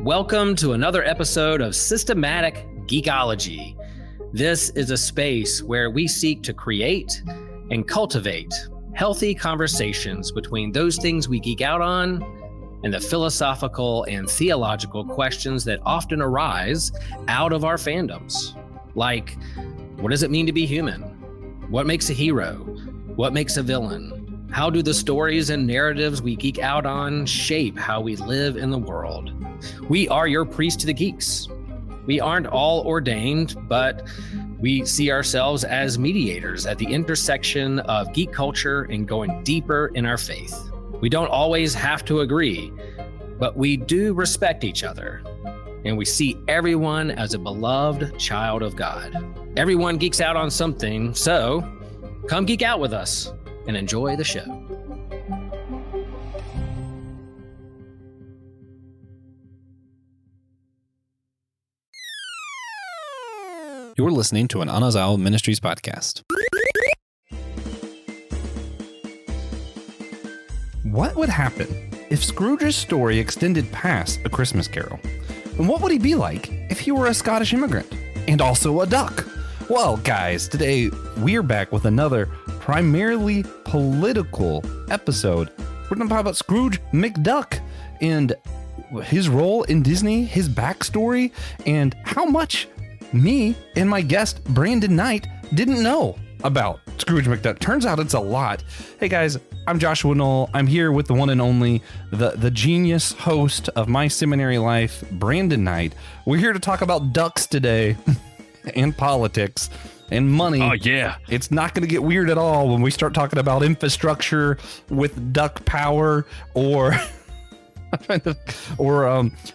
Welcome to another episode of Systematic Geekology. This is a space where we seek to create and cultivate healthy conversations between those things we geek out on and the philosophical and theological questions that often arise out of our fandoms. Like, what does it mean to be human? What makes a hero? What makes a villain? How do the stories and narratives we geek out on shape how we live in the world? We are your priest to the geeks. We aren't all ordained, but we see ourselves as mediators at the intersection of geek culture and going deeper in our faith. We don't always have to agree, but we do respect each other, and we see everyone as a beloved child of God. Everyone geeks out on something, so come geek out with us and enjoy the show. You're listening to an Anazao Ministries podcast. What would happen if Scrooge's story extended past A Christmas Carol? And what would he be like if he were a Scottish immigrant and also a duck? Well, guys, today we're back with another primarily political episode. We're going to talk about Scrooge McDuck and his role in Disney, his backstory, and how much me and my guest, Brandon Knight, didn't know about Scrooge McDuck. Turns out it's a lot. Hey guys, I'm Joshua Noel. I'm here with the one and only, the genius host of My Seminary Life, Brandon Knight. We're here to talk about ducks today and politics and money. Oh yeah. It's not going to get weird at all when we start talking about infrastructure with duck power or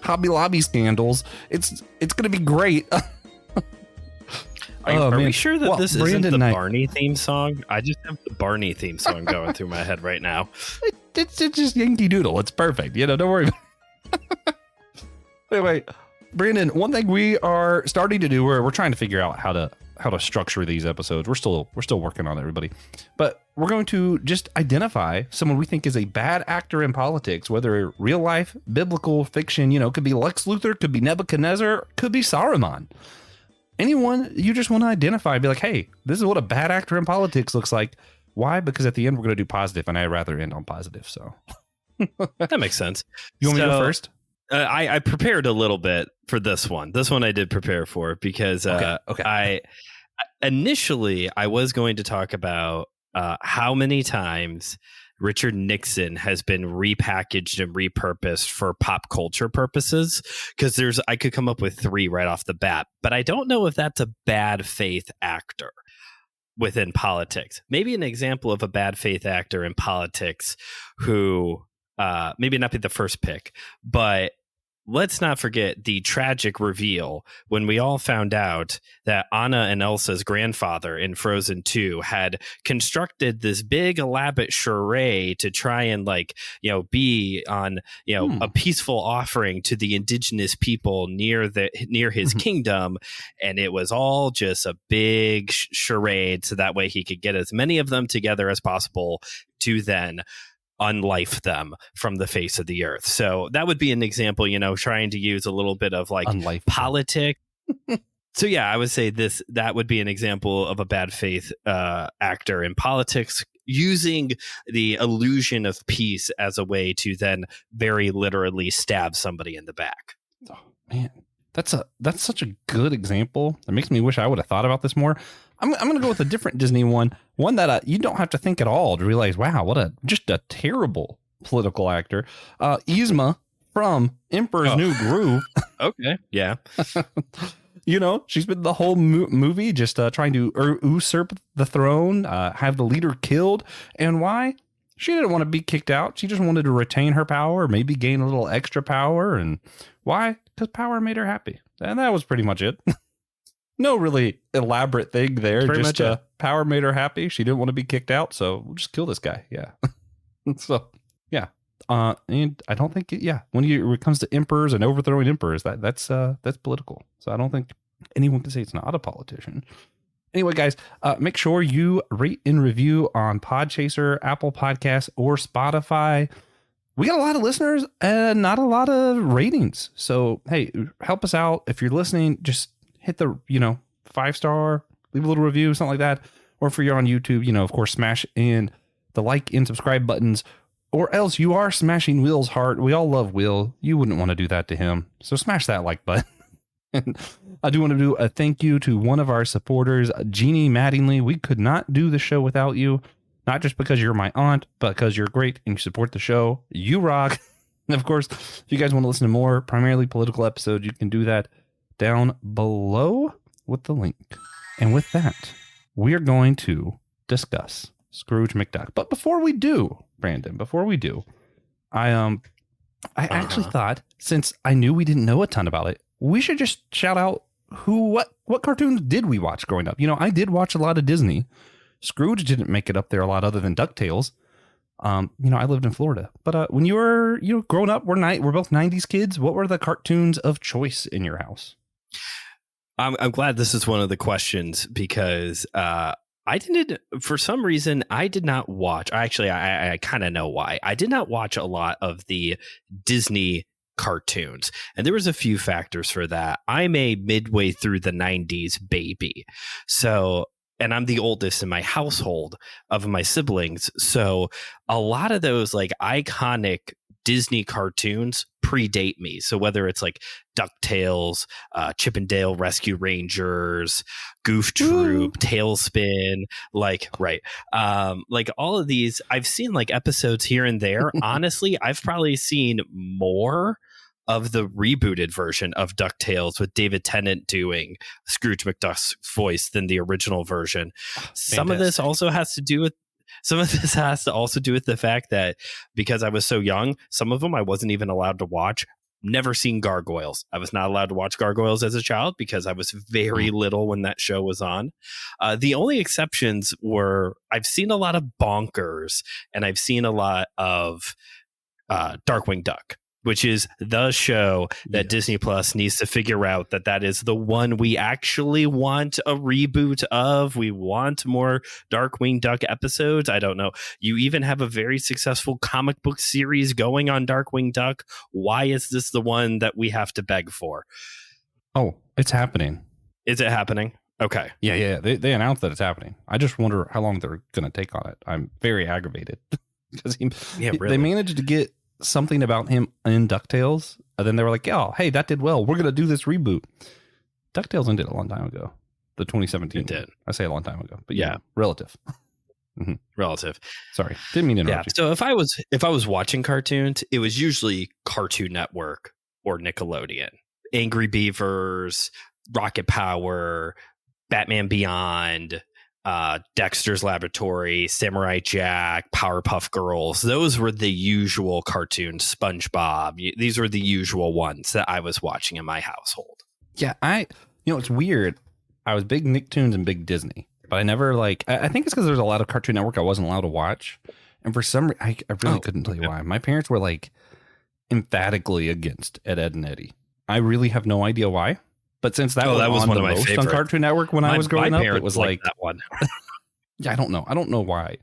Hobby Lobby scandals. It's going to be great. Are we sure that this isn't the Barney theme song? I just have the Barney theme song going through my head right now. It's just Yankee Doodle. It's perfect. Don't worry. Anyway, Brandon, one thing we are starting to do, we're trying to figure out how to structure these episodes. We're still working on it, everybody. But we're going to just identify someone we think is a bad actor in politics, whether real life, biblical, fiction, could be Lex Luthor, could be Nebuchadnezzar, could be Saruman. Anyone you just want to identify, be like, hey, this is what a bad actor in politics looks like. Why? Because at the end, we're going to do positive, and I'd rather end on positive. So that makes sense. You want me to go first? I prepared a little bit for this one. This one I did prepare for because okay. I was going to talk about how many times Richard Nixon has been repackaged and repurposed for pop culture purposes, because I could come up with 3 right off the bat, but I don't know if that's a bad faith actor within politics. Maybe an example of a bad faith actor in politics who maybe not be the first pick, but let's not forget the tragic reveal when we all found out that Anna and Elsa's grandfather in Frozen 2 had constructed this big elaborate charade to try and be on, a peaceful offering to the indigenous people near his kingdom. And it was all just a big charade. So that way he could get as many of them together as possible to then unlife them from the face of the earth. So that would be an example, trying to use a little bit of politic. So yeah, I would say that would be an example of a bad faith actor in politics, using the illusion of peace as a way to then very literally stab somebody in the back. Oh man, that's such a good example. It makes me wish I would have thought about this more. I'm going to go with a different Disney one that you don't have to think at all to realize, wow, what a terrible political actor. Yzma from Emperor's New Groove. Okay, yeah. She's been the whole movie just trying to usurp the throne, have the leader killed. And why? She didn't want to be kicked out. She just wanted to retain her power, maybe gain a little extra power. And why? Because power made her happy. And that was pretty much it. No really elaborate thing there. Just power made her happy. She didn't want to be kicked out, so we'll just kill this guy. Yeah. So yeah. And I don't think when it comes to emperors and overthrowing emperors, that's political. So I don't think anyone can say it's not a politician. Anyway, guys, make sure you rate and review on Podchaser, Apple Podcasts, or Spotify. we got a lot of listeners and not a lot of ratings. So, hey, help us out. If you're listening, just hit the, 5-star, leave a little review, something like that. Or if you're on YouTube, of course, smash in the like and subscribe buttons, or else you are smashing Will's heart. We all love Will. You wouldn't want to do that to him. So smash that like button. And I do want to do a thank you to one of our supporters, Jeannie Mattingly. We could not do the show without you. Not just because you're my aunt, but because you're great and you support the show. You rock. And of course, if you guys want to listen to more primarily political episodes, you can do that down below with the link. And with that, we are going to discuss Scrooge McDuck. But before we do, Brandon, I actually thought, since I knew we didn't know a ton about it, we should just shout out what cartoons did we watch growing up. I did watch a lot of Disney. Scrooge didn't make it up there a lot other than DuckTales. I lived in Florida. But when you were, growing up, we're both 90s kids. What were the cartoons of choice in your house? I'm glad this is one of the questions because for some reason, I did not watch. Actually, I kind of know why. I did not watch a lot of the Disney cartoons, and there was a few factors for that. I'm a midway through the 90s baby, and I'm the oldest in my household of my siblings, so a lot of those like iconic Disney cartoons predate me. So whether it's like DuckTales, Chip and Dale Rescue Rangers, Goof Troop, Tailspin, like all of these, I've seen like episodes here and there. Honestly, I've probably seen more of the rebooted version of DuckTales with David Tennant doing Scrooge McDuck's voice than the original version. Some of this also has to do with the fact that because I was so young, some of them I wasn't even allowed to watch. Never seen Gargoyles. I was not allowed to watch Gargoyles as a child because I was very little when that show was on. The only exceptions were I've seen a lot of Bonkers and I've seen a lot of Darkwing Duck, which is the show that Disney Plus needs to figure out that is the one we actually want a reboot of. We want more Darkwing Duck episodes. I don't know. You even have a very successful comic book series going on Darkwing Duck. Why is this the one that we have to beg for? Oh, it's happening. Is it happening? Okay. Yeah. They announced that it's happening. I just wonder how long they're going to take on it. I'm very aggravated because they managed to get something about him in DuckTales, and then they were like, "Oh, hey, that did well. We're gonna do this reboot." DuckTales ended a long time ago, the 2017. It did. I say a long time ago, but yeah, relative. Relative. Sorry, didn't mean to interrupt you. So if I was watching cartoons, it was usually Cartoon Network or Nickelodeon. Angry Beavers, Rocket Power, Batman Beyond, Dexter's Laboratory, Samurai Jack, Powerpuff Girls. Those were the usual cartoons. SpongeBob. These were the usual ones that I was watching in my household. Yeah, it's weird. I was big Nicktoons and big Disney, but I never I think it's because there's a lot of Cartoon Network I wasn't allowed to watch. And for some reason, I really couldn't tell you why. My parents were emphatically against Ed, and Eddie. I really have no idea why. But since that was one of my favorites on Cartoon Network when I was growing up, it was like that one. Yeah, I don't know why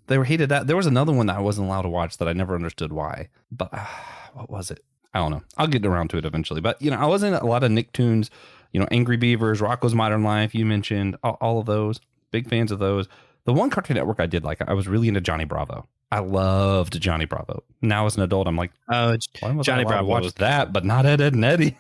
they hated that. There was another one that I wasn't allowed to watch that I never understood why. But what was it? I don't know. I'll get around to it eventually. But I was in a lot of Nicktoons. Angry Beavers, Rocko's Modern Life. You mentioned all of those. Big fans of those. The one Cartoon Network I did I was really into Johnny Bravo. I loved Johnny Bravo. Now as an adult, I'm like, why was Johnny Bravo watched that, but not Ed, and Eddie.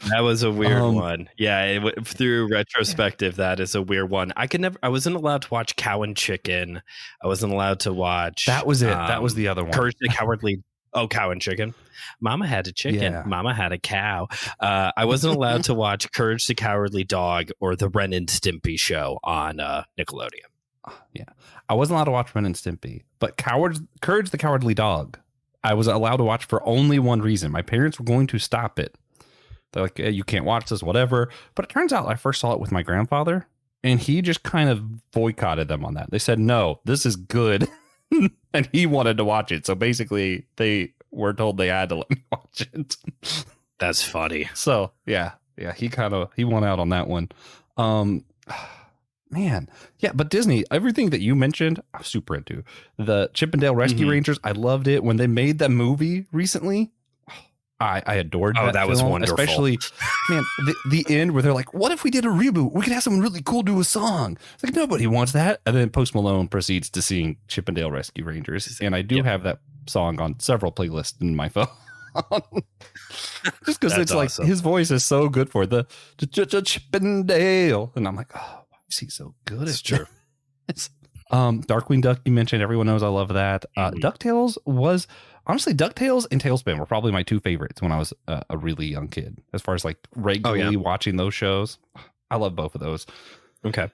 That was a weird one. Yeah, through retrospective, that is a weird one. I wasn't allowed to watch Cow and Chicken. I wasn't allowed to watch. That was it. That was the other one. Courage the Cowardly. Oh, Cow and Chicken. Mama had a chicken. Yeah. Mama had a cow. I wasn't allowed to watch Courage the Cowardly Dog or the Ren and Stimpy show on Nickelodeon. Yeah, I wasn't allowed to watch Ren and Stimpy, but Courage the Cowardly Dog, I was allowed to watch for only one reason. My parents were going to stop it. They're like, hey, you can't watch this, whatever. But it turns out I first saw it with my grandfather, and he just kind of boycotted them on that. They said, no, this is good. And he wanted to watch it. So basically, they were told they had to let me watch it. That's funny. So, yeah, he won out on that one. Man, yeah, but Disney, everything that you mentioned, I'm super into. The Chip and Dale Rescue Rangers, I loved it. When they made that movie recently, I adored that that film, was wonderful. Especially, man, the end where they're like, what if we did a reboot? We could have someone really cool do a song. It's like, nobody wants that. And then Post Malone proceeds to sing Chip and Dale Rescue Rangers. And I do have that song on several playlists in my phone. Just because it's awesome. Like his voice is so good for the Chip and Dale. And I'm like, oh, why is he so good? It's true. Darkwing Duck, you mentioned, everyone knows I love that. DuckTales was honestly, DuckTales and Tailspin were probably my two favorites when I was a really young kid, as far as like regularly watching those shows. I love both of those. Okay.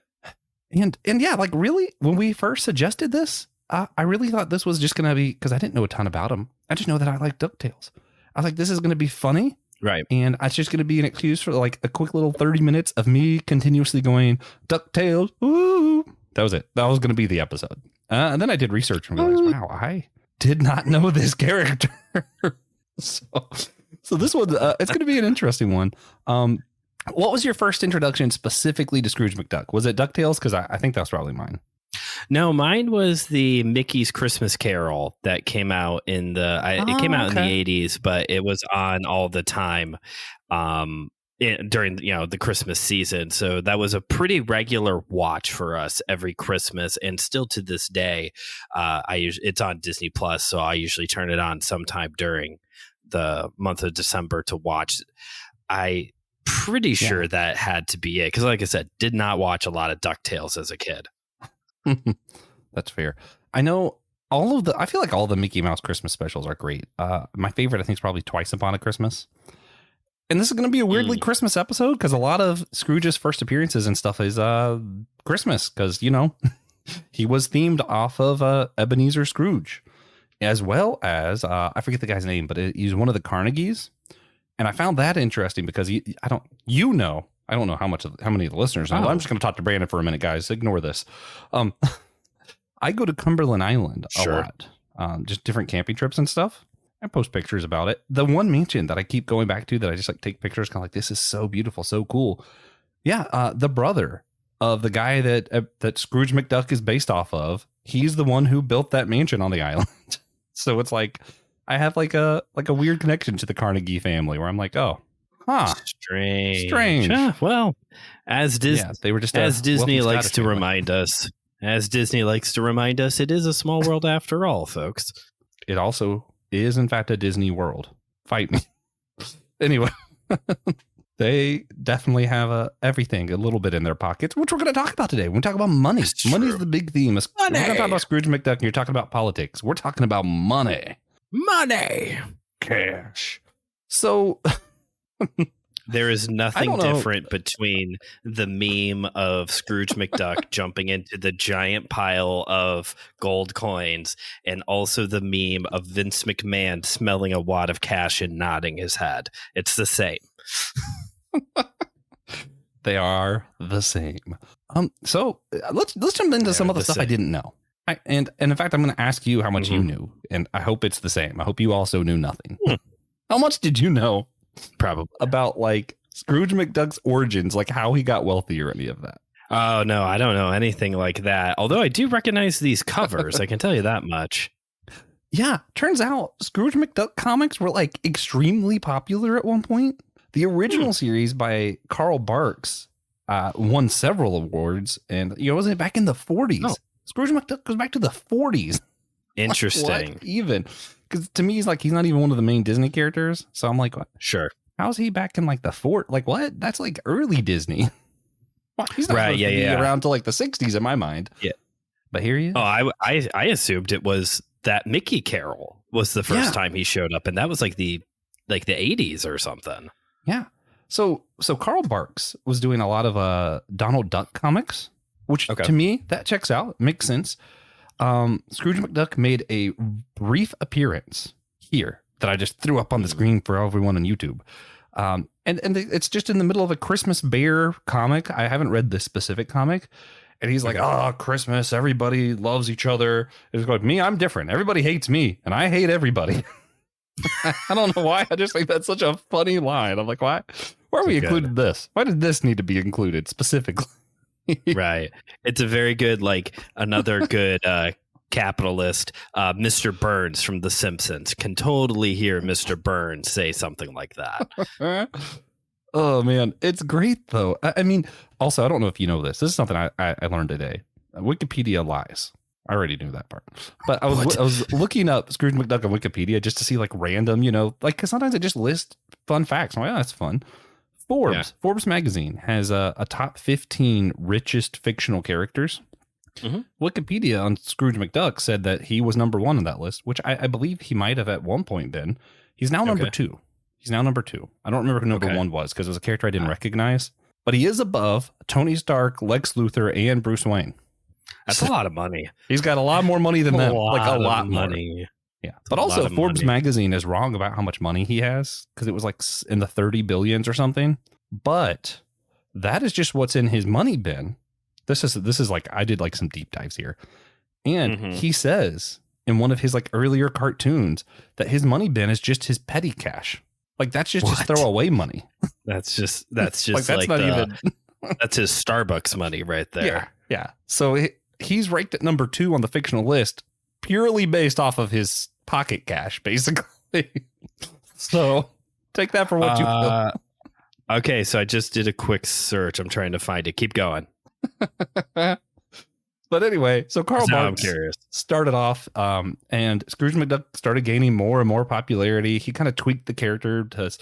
And yeah, like really, when we first suggested this, I really thought this was just going to be, because I didn't know a ton about them. I just know that I like DuckTales. I was like, this is going to be funny. Right. And it's just going to be an excuse for like a quick little 30 minutes of me continuously going, DuckTales, ooh. That was it. That was going to be the episode. And then I did research and realized, wow, I did not know this character. so this one, it's going to be an interesting one. What was your first introduction specifically to Scrooge McDuck? Was it DuckTales? Because I think that's probably mine. No, mine was the Mickey's Christmas Carol that came out in the it came out in the 80s, but it was on all the time during the Christmas season. So that was a pretty regular watch for us every Christmas, and still to this day, it's on Disney Plus, so I usually turn it on sometime during the month of December to watch. I pretty sure that had to be it, because like I said, did not watch a lot of DuckTales as a kid. That's fair. I know I feel like all the Mickey Mouse Christmas specials are great. My favorite, I think, is probably Twice Upon a Christmas. And this is going to be a weirdly Christmas episode, because a lot of Scrooge's first appearances and stuff is Christmas, because, he was themed off of Ebenezer Scrooge, as well as, I forget the guy's name, but he's one of the Carnegies. And I found that interesting because I don't know how many of the listeners know. I'm just going to talk to Brandon for a minute, guys. Ignore this. I go to Cumberland Island a lot, just different camping trips and stuff. I post pictures about it. The one mansion that I keep going back to that I just like take pictures, kind of like, this is so beautiful, so cool. Yeah, the brother of the guy that Scrooge McDuck is based off of, he's the one who built that mansion on the island. So it's like I have like a weird connection to the Carnegie family, where I'm like, oh, strange. Well, as they were just as Disney likes to remind us, it is a small world after all, folks. It also is, in fact, a Disney World. Fight me. Anyway, they definitely have everything a little bit in their pockets, which we're going to talk about today. We're talking about money. Money is the big theme. We're going to talk about Scrooge McDuck, and you're talking about politics. We're talking about money. Cash. So there is nothing different between the meme of Scrooge McDuck jumping into the giant pile of gold coins and also the meme of Vince McMahon smelling a wad of cash and nodding his head. It's the same. They are the same. So let's jump into some of the stuff I didn't know. And in fact, I'm going to ask you how much you knew, and I hope it's the same. I hope you also knew nothing. How much did you know? Probably about like Scrooge McDuck's origins, like how he got wealthy or any of that? Oh, no, I don't know anything like that. Although I do recognize these covers. I can tell you that much. Yeah. Turns out Scrooge McDuck comics were like extremely popular at one point. The original series by Carl Barks won several awards, and wasn't it back in the 40s? Oh. Scrooge McDuck goes back to the 40s. Interesting. Like, what even? Because to me, he's not even one of the main Disney characters. So I'm like, what? Sure. How's he back in like the fort? Like, what? That's like early Disney. Well, he's not supposed to be around till like the 60s in my mind. Yeah. But here he is. Oh, I assumed it was that Mickey Carol was the first time he showed up, and that was like the 80s or something. Yeah. So Carl Barks was doing a lot of Donald Duck comics, which to me, that checks out. It makes sense. Scrooge McDuck made a brief appearance here that I just threw up on the screen for everyone on YouTube. And it's just in the middle of a Christmas Bear comic. I haven't read this specific comic. And he's like, Christmas, everybody loves each other. It's like, me, I'm different. Everybody hates me, and I hate everybody. I don't know why. I just think that's such a funny line. I'm like, why are we including this? Why did this need to be included specifically? Right. It's a very good, like another good capitalist, Mr. Burns from The Simpsons. Can totally hear Mr. Burns say something like that. Oh man, it's great though. I mean, also, I don't know if you know this. This is something I learned today. Wikipedia lies. I already knew that part, but I was looking up Scrooge McDuck on Wikipedia just to see like random, like because sometimes it just lists fun facts. I'm like, oh, that's fun. Forbes magazine has a top 15 richest fictional characters. Mm-hmm. Wikipedia on Scrooge McDuck said that he was number 1 on that list, which I believe he might have at one point been. He's now number 2. He's now number 2. I don't remember who number 1 was because it was a character I didn't recognize, but he is above Tony Stark, Lex Luthor, and Bruce Wayne. That's a lot of money. He's got a lot more money than them. Like a lot more money. Yeah. But also Forbes magazine is wrong about how much money he has because it was like in the 30 billions or something. But that is just what's in his money bin. This is like, I did like some deep dives here. And he says in one of his like earlier cartoons that his money bin is just his petty cash. Like that's just his throwaway money. That's just like that's not even that's his Starbucks money right there. Yeah. So he's ranked at number 2 on the fictional list purely based off of his pocket cash, basically. So take that for what you will. Okay, so I just did a quick search. I'm trying to find it. Keep going. But anyway, so Karl Barks started off, and Scrooge McDuck started gaining more and more popularity. He kind of tweaked the character to.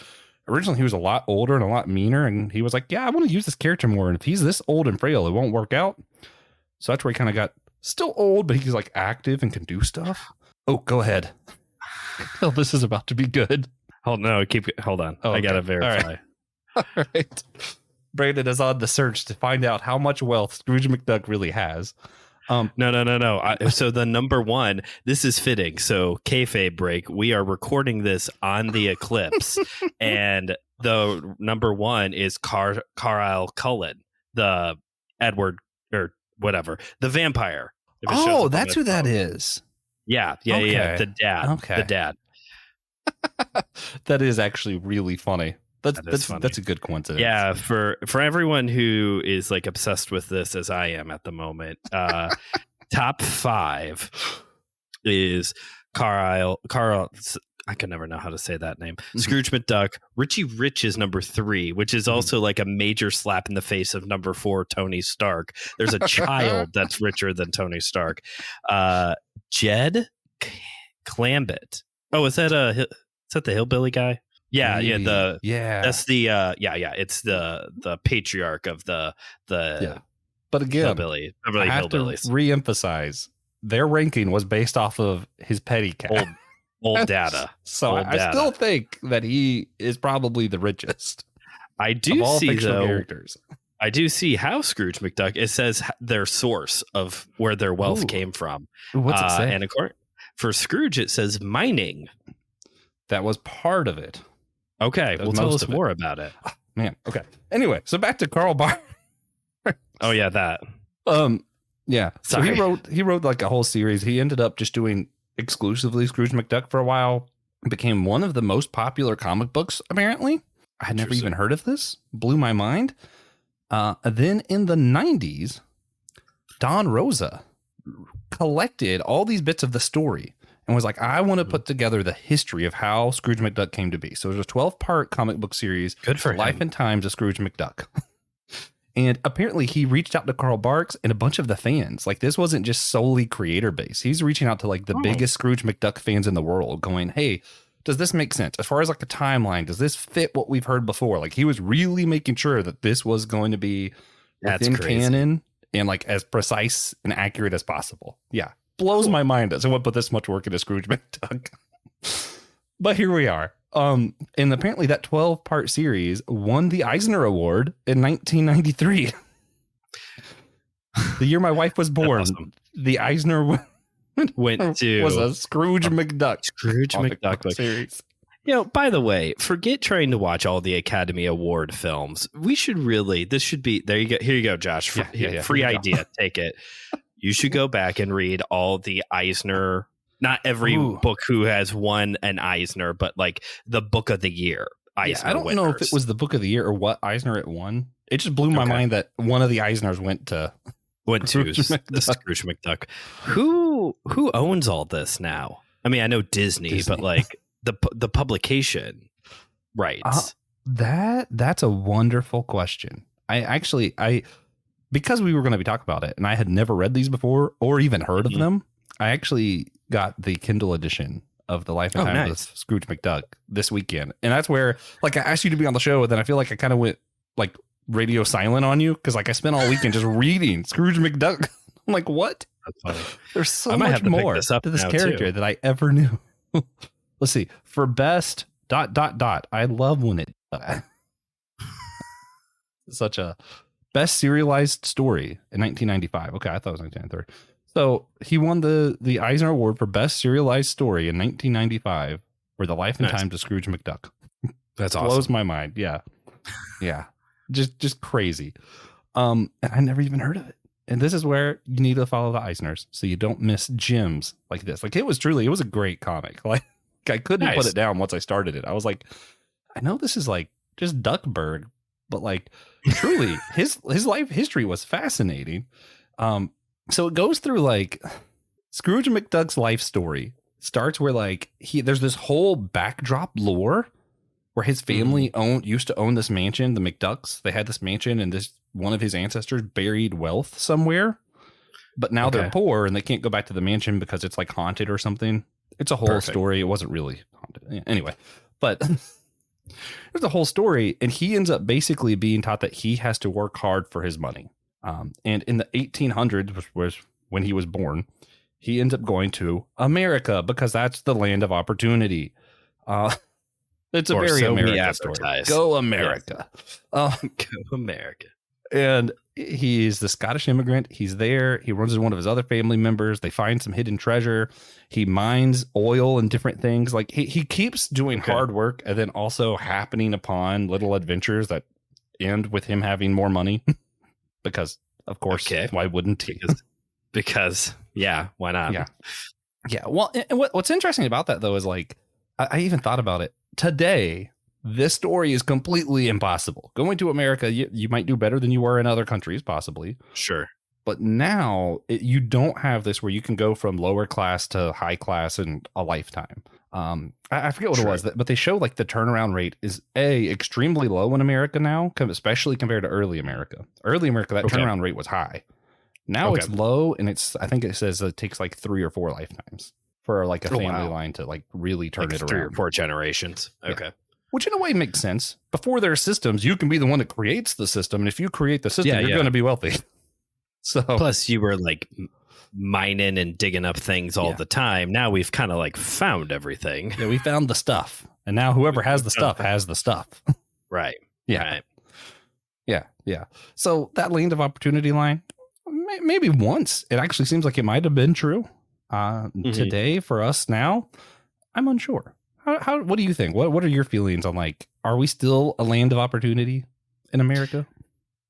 Originally, he was a lot older and a lot meaner, and he was like, yeah, I want to use this character more. And if he's this old and frail, it won't work out. So that's where he kind of got still old, but he's like active and can do stuff. Oh, go ahead. Oh, this is about to be good. Hold on. Oh, I got to verify. All right. Brandon is on the search to find out how much wealth Scrooge McDuck really has. No. So the number 1, this is fitting. So kayfabe break. We are recording this on the eclipse, and the number 1 is Carlisle Cullen, the Edward or whatever, the vampire. Oh, that's who that is. Yeah. The dad. Okay. The dad. That is actually really funny. That's funny. That's a good coincidence. Yeah, for everyone who is like obsessed with this as I am at the moment, top 5 is Carl. I can never know how to say that name. Scrooge McDuck. Richie Rich is number 3, which is also like a major slap in the face of number 4, Tony Stark. There's a child that's richer than Tony Stark. Jed Clambett. Oh, is that the hillbilly guy? Yeah. That's the it's the patriarch of the But again, hillbilly I have hillbillies. to reemphasize their ranking was based off of his petty cash. Old data. So I still think that he is probably the richest. I do see though characters. I do see how Scrooge McDuck. It says their source of where their wealth came from. What's it say? And for Scrooge, it says mining. That was part of it. Okay, well, tell us more about it. Man, okay. Anyway, so back to Karl Barks. Oh yeah, that. Yeah. So he wrote like a whole series. He ended up just doing exclusively Scrooge McDuck for a while. Became one of the most popular comic books, apparently. I had never even heard of this. Blew my mind. Then in the 90s, Don Rosa collected all these bits of the story and was like, I want to put together the history of how Scrooge McDuck came to be. So it was a 12-part comic book series. Good for him. Life and Times of Scrooge McDuck. And apparently he reached out to Karl Barks and a bunch of the fans. Like this wasn't just solely creator base. He's reaching out to like the biggest Scrooge McDuck fans in the world going, hey, does this make sense? As far as like a timeline, does this fit what we've heard before? Like he was really making sure that this was going to be within canon and like as precise and accurate as possible. Yeah. Blows my mind that someone put this much work into Scrooge McDuck. But here we are. And apparently that 12-part series won the Eisner Award in 1993. The year my wife was born. Awesome. The Eisner went to was a Scrooge McDuck. Scrooge McDuck series. You know, by the way, forget trying to watch all the Academy Award films. We should really, this should be, there you go. Here you go, Josh. Free idea. Take it. You should go back and read all the Eisner, not every book who has won an Eisner, but like the book of the year. Eisner I don't know if it was the book of the year or what Eisner it won. It just blew my mind that one of the Eisners went to Scrooge McDuck. Who owns all this now? I mean, I know Disney. But like the publication rights. That's a wonderful question. I because we were going to be talking about it and I had never read these before or even heard of them. I actually got the Kindle edition of The Life and Times of Scrooge McDuck this weekend. And that's where, like, I asked you to be on the show, and then I feel like I kind of went like radio silent on you because like I spent all weekend just reading Scrooge McDuck. I'm like, what? That's funny. There's so much more to this character that I ever knew. Let's see. For best ... I love when it such a best serialized story in 1995. Okay, I thought it was 1993. So he won the Eisner Award for best serialized story in 1995 for The Life and Times of Scrooge McDuck. That's awesome. Blows my mind. Yeah. Just crazy. And I never even heard of it. And this is where you need to follow the Eisners so you don't miss gems like this. Like it was a great comic. Like I couldn't put it down once I started it. I was like, I know this is like just Duckburg, but like truly his life history was fascinating. So it goes through like Scrooge McDuck's life story starts where like there's this whole backdrop lore where his family used to own this mansion, the McDucks. They had this mansion and this one of his ancestors buried wealth somewhere, but now they're poor and they can't go back to the mansion because it's like haunted or something. It's a whole story. It wasn't really haunted anyway, but there's a whole story, and he ends up basically being taught that he has to work hard for his money. And in the 1800s, which was when he was born, he ends up going to America because that's the land of opportunity. It's a very American story. Go America. Go America. And he's the Scottish immigrant. He's there. He runs into one of his other family members. They find some hidden treasure. He mines oil and different things. Like he keeps doing hard work and then also happening upon little adventures that end with him having more money. Because, of course, why wouldn't he? Because, yeah, why not? Yeah. Well, and what's interesting about that, though, is like, I even thought about it today. This story is completely impossible. Going to America, you might do better than you were in other countries, possibly. Sure. But now you don't have this where you can go from lower class to high class in a lifetime. I forget what it was, but they show like the turnaround rate is extremely low in America now, especially compared to early America. Early America, that turnaround rate was high. Now it's low, and I think it says it takes like 3 or 4 lifetimes for like a family line to like really turn it around. 3 or 4 generations. Okay. Which in a way makes sense. Before there are systems, you can be the one that creates the system. And if you create the system, you're going to be wealthy. So plus you were like mining and digging up things all the time. Now we've kind of like found everything. Yeah, we found the stuff. And now whoever has the stuff has the stuff. Right. Yeah. Right. Yeah. So that land of opportunity line, maybe once, it actually seems like it might have been true. Today for us now, I'm unsure. What do you think? What are your feelings on like, are we still a land of opportunity in America?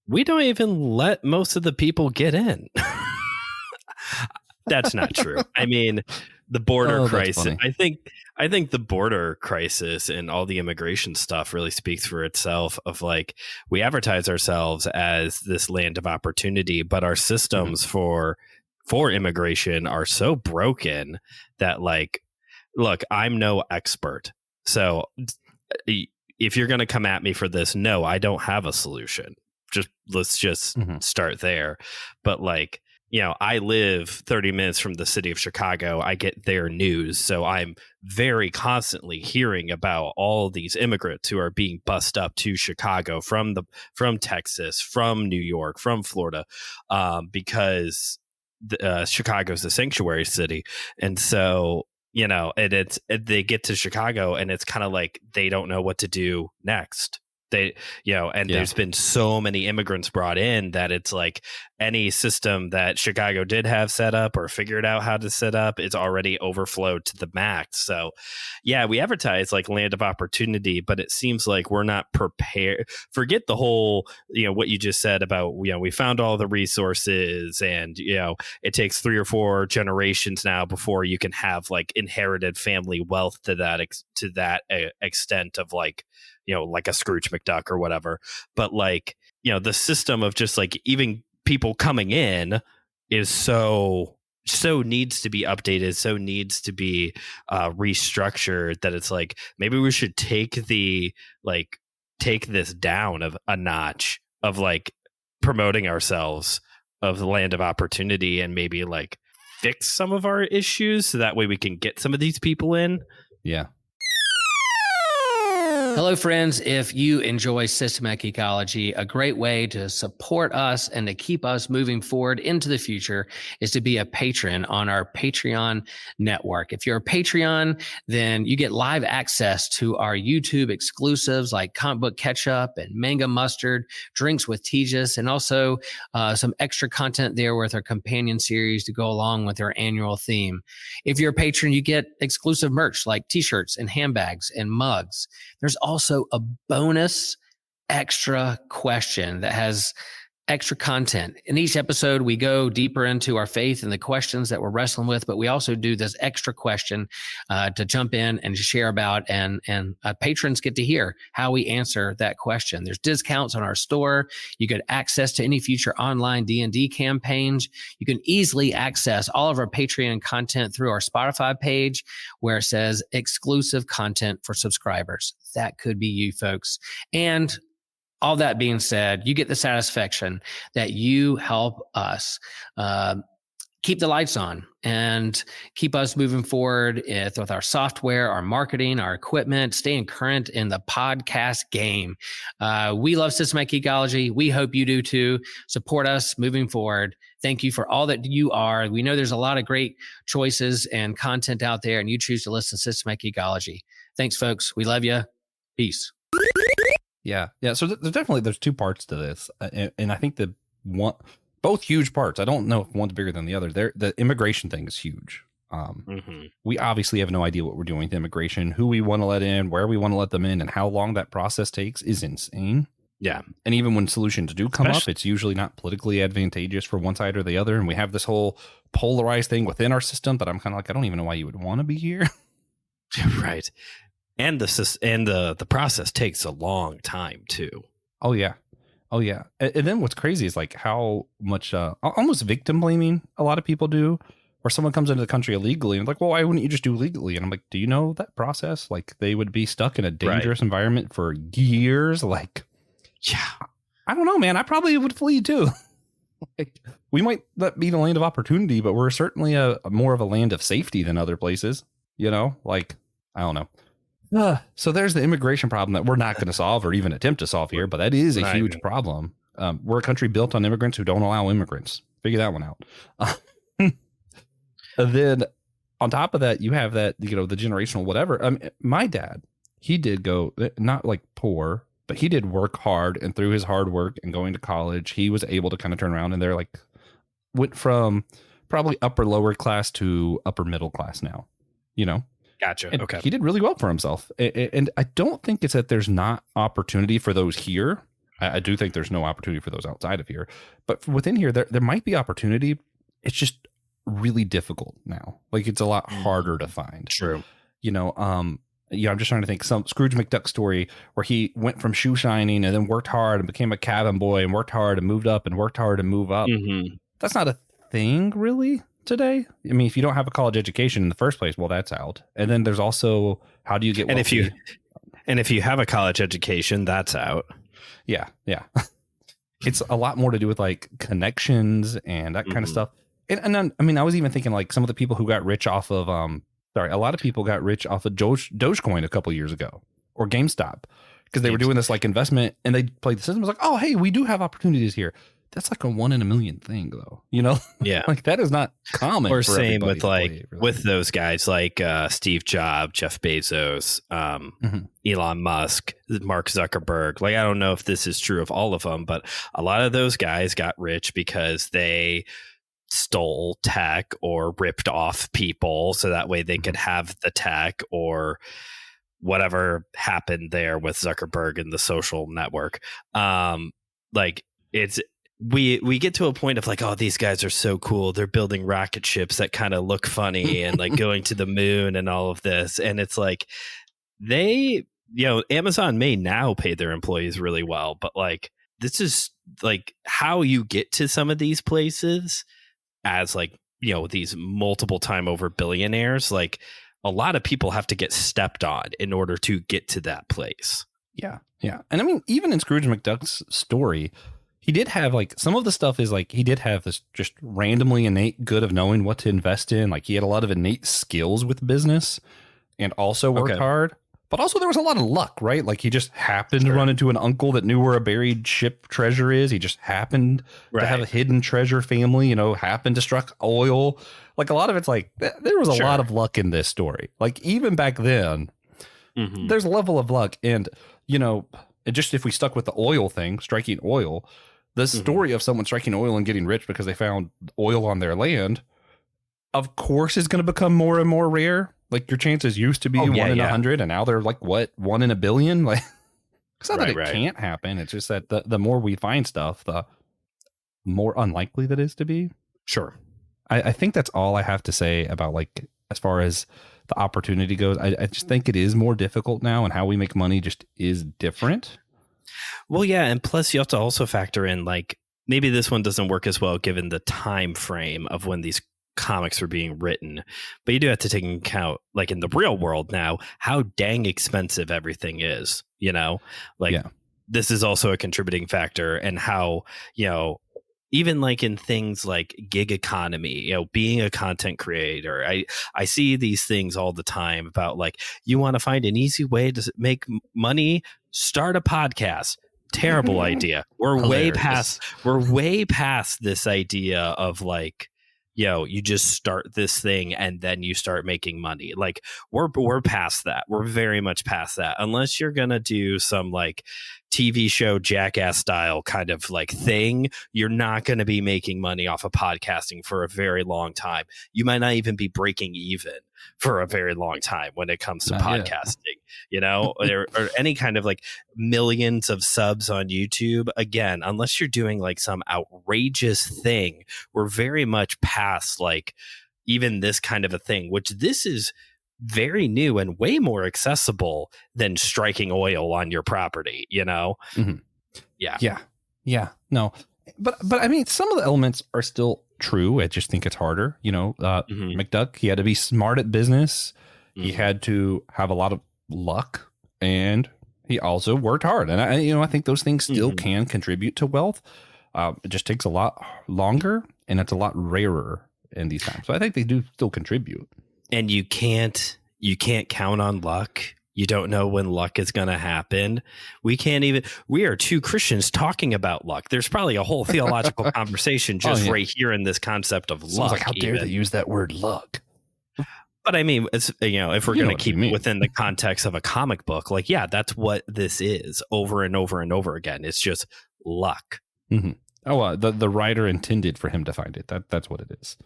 We don't even let most of the people get in. That's not true. I mean, the border crisis. I think the border crisis and all the immigration stuff really speaks for itself. Of like, we advertise ourselves as this land of opportunity, but our systems for immigration are so broken that like, look, I'm no expert. So if you're going to come at me for this, no, I don't have a solution. Let's just start there. But like, you know, I live 30 minutes from the city of Chicago. I get their news. So I'm very constantly hearing about all these immigrants who are being bussed up to Chicago from Texas, from New York, from Florida, because Chicago's a sanctuary city. And so, you know, they get to Chicago and it's kind of like they don't know what to do next. There's been so many immigrants brought in that it's like any system that Chicago did have set up or figured out how to set up, it's already overflowed to the max. So, yeah, we advertise like land of opportunity, but it seems like we're not prepared. Forget the whole, what you just said about, we found all the resources and, it takes 3 or 4 generations now before you can have like inherited family wealth to that extent of like, like a Scrooge McDuck or whatever. But like, the system of just like even people coming in is so needs to be updated, so needs to be restructured, that it's like maybe we should take this down of a notch of like promoting ourselves of the land of opportunity, and maybe like fix some of our issues so that way we can get some of these people in. Yeah. Hello, friends. If you enjoy systematic ecology, a great way to support us and to keep us moving forward into the future is to be a patron on our Patreon network. If you're a Patreon, then you get live access to our YouTube exclusives like Comic Book Ketchup and Manga Mustard, Drinks with Tejas, and also some extra content there with our companion series to go along with our annual theme. If you're a patron, you get exclusive merch like t-shirts and handbags and mugs. There's also a bonus extra question that has extra content. In each episode, we go deeper into our faith and the questions that we're wrestling with, but we also do this extra question to jump in and share about, and patrons get to hear how we answer that question. There's discounts on our store. You get access to any future online D&D campaigns. You can easily access all of our Patreon content through our Spotify page where it says exclusive content for subscribers. That could be you folks. And all that being said, you get the satisfaction that you help us keep the lights on and keep us moving forward with our software, our marketing, our equipment, staying current in the podcast game. We love systematic ecology. We hope you do too. Support us moving forward. Thank you for all that you are. We know there's a lot of great choices and content out there, and you choose to listen to systematic ecology. Thanks, folks. We love you. Peace. Yeah. So there's two parts to this, and I think both huge parts. I don't know if one's bigger than the other. The immigration thing is huge. We obviously have no idea what we're doing with immigration, who we want to let in, where we want to let them in, and how long that process takes is insane. Yeah. And even when solutions do come up, it's usually not politically advantageous for one side or the other. And we have this whole polarized thing within our system that I'm kind of like, I don't even know why you would want to be here. Right. And the process takes a long time too. Oh yeah. And then what's crazy is like how much almost victim blaming a lot of people do, where someone comes into the country illegally and like, well, why wouldn't you just do legally? And I'm like, do you know that process? Like they would be stuck in a dangerous environment for years. Like, yeah, I don't know, man. I probably would flee too. Like, we might not be the land of opportunity, but we're certainly a more of a land of safety than other places. Like, I don't know. So there's the immigration problem that we're not going to solve or even attempt to solve here, but that is a huge problem. We're a country built on immigrants who don't allow immigrants. Figure that one out. And then on top of that, you have that, the generational whatever. My dad, he did go, not like poor, but he did work hard, and through his hard work and going to college, he was able to kind of turn around, and they're like, went from probably upper lower class to upper middle class now, Gotcha. And okay. He did really well for himself. And I don't think it's that there's not opportunity for those here. I do think there's no opportunity for those outside of here. But within here, there might be opportunity. It's just really difficult now. Like it's a lot harder to find. True. I'm just trying to think some Scrooge McDuck story where he went from shoe shining and then worked hard and became a cabin boy and worked hard and moved up and worked hard and move up. Mm-hmm. That's not a thing really today. I mean, if you don't have a college education in the first place, well, that's out. And then there's also, how do you get wealthy? And if you have a college education, that's out. Yeah. It's a lot more to do with like connections and that kind of stuff. And then, I mean, I was even thinking like some of the people who got rich off of a lot of people got rich off of Dogecoin a couple years ago, or GameStop, because they were doing this like investment and they played the system. It was like, oh, hey, we do have opportunities here. That's like a 1 in a million thing, though. Yeah, like that is not common. Or same with like with those guys like Steve Jobs, Jeff Bezos, Elon Musk, Mark Zuckerberg. Like, I don't know if this is true of all of them, but a lot of those guys got rich because they stole tech or ripped off people so that way they could have the tech, or whatever happened there with Zuckerberg and the social network. Like it's we get to a point of like, oh, these guys are so cool. They're building rocket ships that kind of look funny and like going to the moon and all of this. And it's like they Amazon may now pay their employees really well, but like this is like how you get to some of these places as like, these multiple time over billionaires. Like a lot of people have to get stepped on in order to get to that place. Yeah. Yeah. And I mean, even in Scrooge McDuck's story, he did have like some of the stuff is like he did have this just randomly innate good of knowing what to invest in. Like he had a lot of innate skills with business and also worked hard. But also there was a lot of luck, right? Like he just happened to run into an uncle that knew where a buried ship treasure is. He just happened to have a hidden treasure family, happened to struck oil. Like a lot of it's like there was a lot of luck in this story. Like even back then, there's a level of luck. And, just if we stuck with the oil thing, striking oil, the story of someone striking oil and getting rich because they found oil on their land, of course, is going to become more and more rare. Like your chances used to be 1 in 100, and now they're like 1 in a billion. Like it's not that it can't happen. It's just that the more we find stuff, the more unlikely that is to be. Sure. I think that's all I have to say about like as far as the opportunity goes. I just think it is more difficult now, and how we make money just is different. Well, yeah, and plus you have to also factor in like maybe this one doesn't work as well given the time frame of when these comics are being written, but you do have to take into account like in the real world now how dang expensive everything is, this is also a contributing factor, and how even like in things like gig economy, being a content creator, I see these things all the time about like you want to find an easy way to make money, start a podcast. Terrible idea. We're way past this idea of like you just start this thing and then you start making money. Like we're past that. We're very much past that. Unless you're going to do some like TV show Jackass style kind of like thing, you're not going to be making money off of podcasting for a very long time. You might not even be breaking even for a very long time when it comes to podcasting, or any kind of like millions of subs on YouTube. Again, unless you're doing like some outrageous thing, we're very much past like even this kind of a thing, which this is very new and way more accessible than striking oil on your property, Yeah. No, but I mean, some of the elements are still true. I just think it's harder. McDuck, he had to be smart at business. He had to have a lot of luck, and he also worked hard. And I think those things still can contribute to wealth. It just takes a lot longer, and it's a lot rarer in these times. So I think they do still contribute. And you can't count on luck. You don't know when luck is going to happen. We are two Christians talking about luck. There's probably a whole theological conversation just right here in this concept of luck. Like, how dare they use that word luck? But I mean, it's, if we're going to keep it within the context of a comic book, like, yeah, that's what this is over and over and over again. It's just luck. Mm-hmm. Oh, the writer intended for him to find it. That's what it is.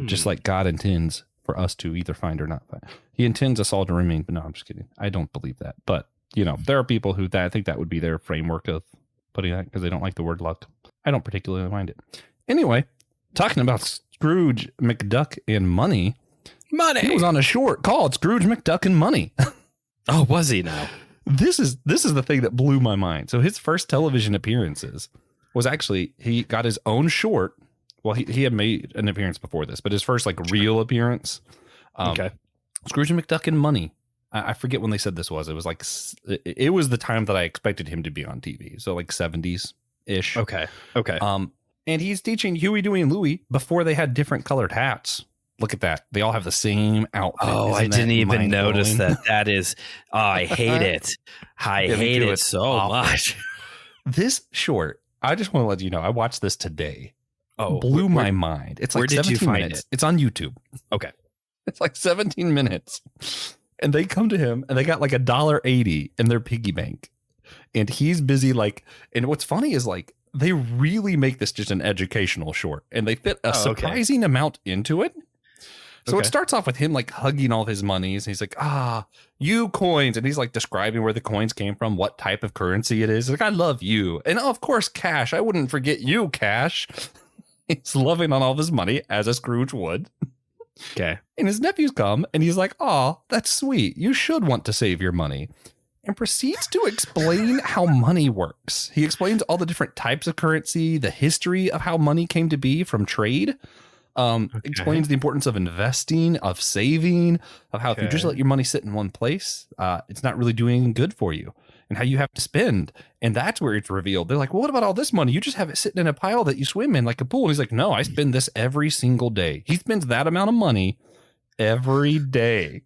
Just like God intends for us to either find or not find. He intends us all to remain, but no, I'm just kidding. I don't believe that. But, there are people who I think that would be their framework of putting that because they don't like the word luck. I don't particularly mind it. Anyway, talking about Scrooge McDuck and money. He was on a short called Scrooge McDuck and Money. Oh, was he now? This is the thing that blew my mind. So his first television appearances was actually, he got his own short. Well, he had made an appearance before this, but his first like real appearance. Scrooge McDuck and Money. I forget when they said this was. It was like, it was the time that I expected him to be on TV. So like 70s ish. Okay. And he's teaching Huey, Dewey, and Louie before they had different colored hats. Look at that. They all have the same outfit. Oh, I didn't even notice that. That is, I hate it. I hate it so much. This short, I just want to let you know, I watched this today. Oh, blew my mind. It's like 17 minutes. It's on YouTube. Okay. It's like 17 minutes. And they come to him and they got like $1.80 in their piggy bank. And he's busy like, and what's funny is like, they really make this just an educational short and they fit a surprising amount into it. So it starts off with him like hugging all of his monies. He's like, you coins. And he's like describing where the coins came from, what type of currency it is. He's like, I love you. And of course, cash. I wouldn't forget you, cash. He's loving on all of his money as a Scrooge would. Okay. And his nephews come and he's like, that's sweet. You should want to save your money. and proceeds to explain how money works. He explains all the different types of currency, the history of how money came to be from trade. Explains the importance of investing, of saving, of how if you just let your money sit in one place, it's not really doing good for you, and how you have to spend. And that's where it's revealed. They're like, well, what about all this money? You just have it sitting in a pile that you swim in like a pool. And he's like, no, I spend this every single day. He spends that amount of money every day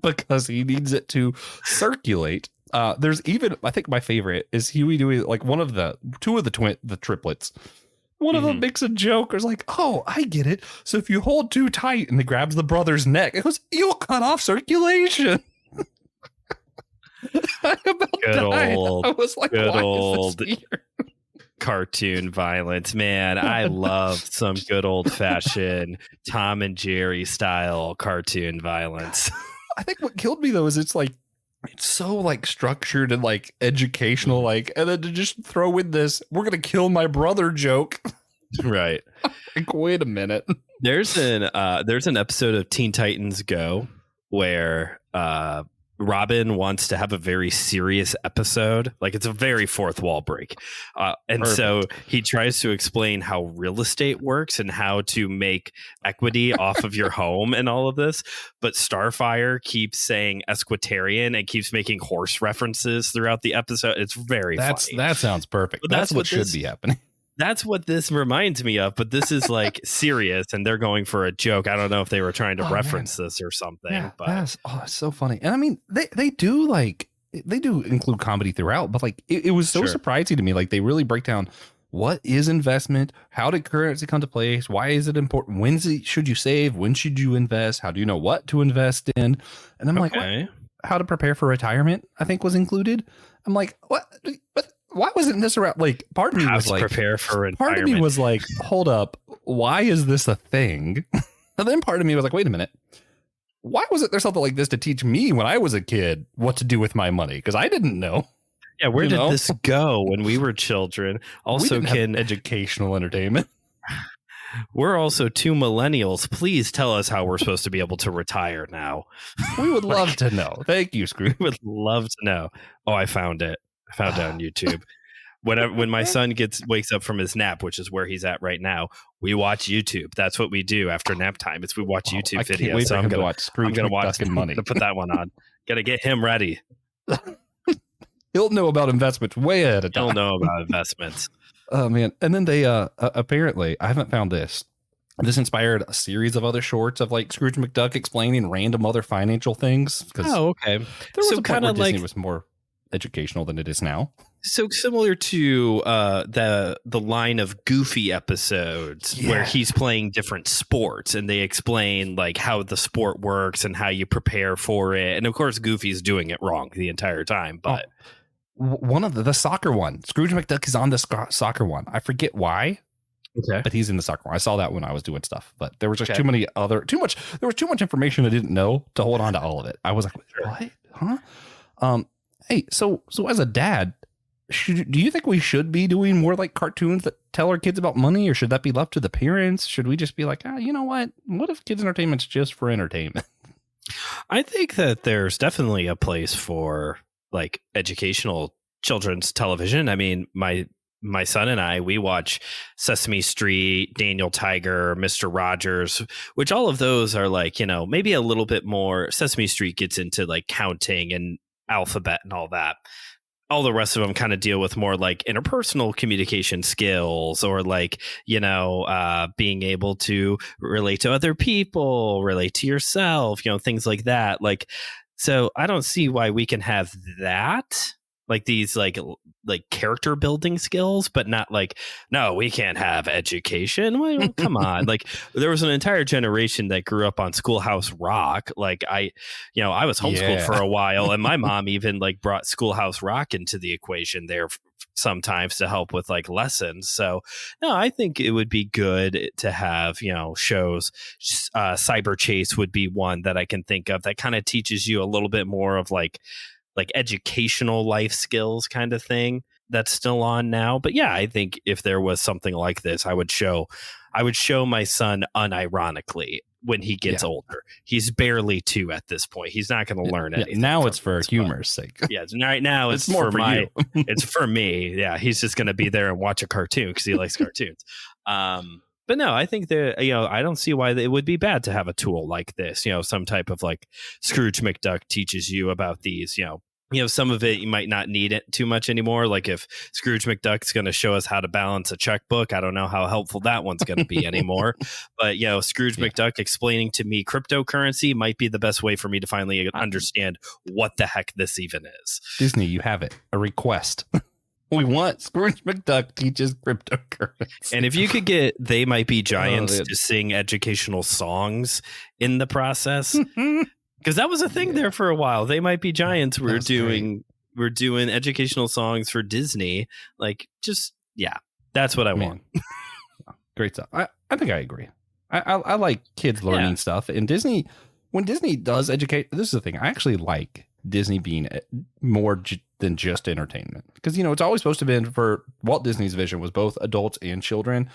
because he needs it to circulate. There's even, I think my favorite is Huey doing like two of the triplets. One of them makes a joke or is like, oh, I get it. So if you hold too tight, and he grabs the brother's neck, it goes, you'll cut off circulation. I about died. I was like, why is this here? Cartoon violence, man. I love some good old fashioned Tom and Jerry style cartoon violence. I think what killed me though is it's so like structured and like educational, like, and then to just throw in this, we're gonna kill my brother joke. Right. Like, wait a minute. There's an episode of Teen Titans Go where Robin wants to have a very serious episode. Like, it's a very fourth wall break. And Perfect. So he tries to explain how real estate works and how to make equity off of your home and all of this. But Starfire keeps saying Esquitarian and keeps making horse references throughout the episode. It's very funny. That sounds perfect. But that's what should be happening. That's what this reminds me of, but this is like serious and they're going for a joke. I don't know if they were trying to reference this or something. Yeah, but it's so funny. And I mean, they do include comedy throughout, but like it was so surprising to me. Like they really break down what is investment, how did currency come to place, why is it important, when should you save, when should you invest, how do you know what to invest in? And I'm like, what? How to prepare for retirement, I think was included. I'm like, what? Why wasn't this around? Like, part of me was like, prepare for retirement. Part of me was like, hold up, why is this a thing? And then part of me was like, wait a minute, why wasn't there something like this to teach me when I was a kid what to do with my money? Because I didn't know. Yeah, where did this go when we were children? Also, we didn't have educational entertainment. We're also two millennials. Please tell us how we're supposed to be able to retire now. We would love to know. Thank you, Scrooge. We would love to know. Oh, I found it. I found it on YouTube. When my son wakes up from his nap, which is where he's at right now, we watch YouTube. That's what we do after nap time. We watch YouTube videos. So I'm gonna watch Scrooge McDuck and money. To put that one on. Gotta get him ready. He'll know about investments way ahead of time. He'll know about investments. Oh man! And then they apparently, I haven't found this. This inspired a series of other shorts of like Scrooge McDuck explaining random other financial things. Oh, okay. There was a point where Disney was more educational than it is now. So similar to the line of Goofy episodes where he's playing different sports and they explain like how the sport works and how you prepare for it. And of course, Goofy's doing it wrong the entire time. But one of the soccer one, Scrooge McDuck is on the soccer one. I forget why. Okay, but he's in the soccer one. I saw that when I was doing stuff, but there was just too much information I didn't know to hold on to all of it. I was like, what? Huh? Hey, so as a dad, do you think we should be doing more like cartoons that tell our kids about money, or should that be left to the parents? Should we just be like, you know what? What if kids' entertainment's just for entertainment? I think that there's definitely a place for like educational children's television. I mean, my son and I, we watch Sesame Street, Daniel Tiger, Mr. Rogers, which all of those are like, maybe a little bit more. Sesame Street gets into like counting and alphabet and all that. All the rest of them kind of deal with more like interpersonal communication skills or like, being able to relate to other people, relate to yourself, things like that. Like, so I don't see why we can have that. Like these like character building skills, but not like, no, we can't have education. Well, come on. Like there was an entire generation that grew up on Schoolhouse Rock. Like I was homeschooled for a while, and my mom even like brought Schoolhouse Rock into the equation there sometimes to help with like lessons. So no, I think it would be good to have, shows. Cyber Chase would be one that I can think of that kind of teaches you a little bit more of like educational life skills kind of thing that's still on now. But yeah, I think if there was something like this, I would show my son unironically. when he gets Yeah. older. He's barely 2 at this point. He's not going to learn Yeah, anything. now from it's for this, humor's sake. yeah, right now it's more for my you. it's for me. Yeah, he's just going to be there and watch a cartoon because he likes cartoons. But no, I think that, I don't see why it would be bad to have a tool like this. Some type of like Scrooge McDuck teaches you about these. Some of it you might not need it too much anymore. Like if Scrooge McDuck's going to show us how to balance a checkbook, I don't know how helpful that one's going to be anymore. But Scrooge McDuck explaining to me cryptocurrency might be the best way for me to finally understand what the heck this even is. Disney, you have it. A request. We want Scrooge McDuck teaches cryptocurrency. And if you could get They Might Be Giants to sing educational songs in the process, because that was a thing there for a while. They Might Be Giants. We're doing educational songs for Disney. Like, that's what I want. Great stuff. I think I agree. I like kids learning stuff. And Disney, when Disney does educate, this is the thing. I actually like Disney being more than just entertainment, because it's always supposed to be for Walt Disney's vision was both adults and children,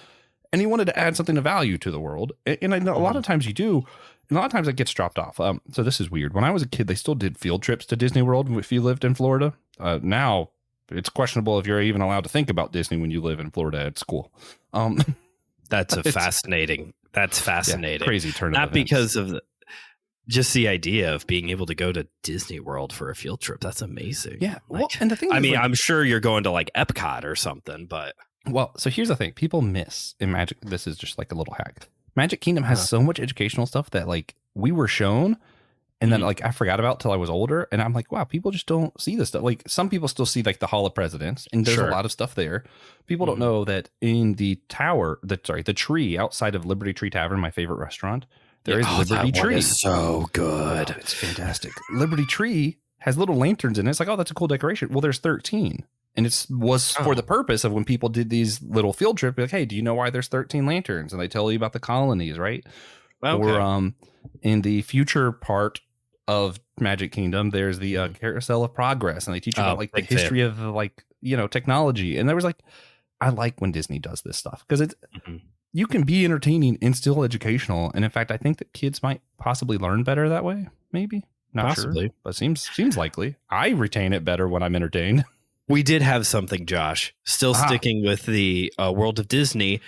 and he wanted to add something of value to the world. And I know a lot of times you do, and a lot of times it gets dropped off. So this is weird. When I was a kid, they still did field trips to Disney World if you lived in Florida. Now it's questionable if you're even allowed to think about Disney when you live in Florida at school. That's fascinating. That's fascinating. Yeah, crazy turn. Not because of just the idea of being able to go to Disney World for a field trip. That's amazing. Yeah. Well, and the thing is, I'm sure you're going to like Epcot or something, but. Well, so here's the thing. People miss in Magic. This is just like a little hack. Magic Kingdom has so much educational stuff that like we were shown and then like I forgot about till I was older. And I'm like, wow, people just don't see this stuff. Like some people still see like the Hall of Presidents, and there's a lot of stuff there. People don't know that in the tower, the tree outside of Liberty Tree Tavern, my favorite restaurant, there is Liberty Tree. Is so good. Oh, it's fantastic. Liberty Tree has little lanterns in it. It's like, oh, that's a cool decoration. Well, there's 13. And it was for the purpose of when people did these little field trips, like, hey, do you know why there's 13 lanterns? And they tell you about the colonies, right? Okay. Or in the future part of Magic Kingdom, there's the Carousel of Progress, and they teach you about like the history of technology. And there was like, I like when Disney does this stuff because it's you can be entertaining and still educational. And in fact, I think that kids might possibly learn better that way. Maybe not sure, but seems likely. I retain it better when I'm entertained. We did have something, Josh. Still sticking with the world of Disney.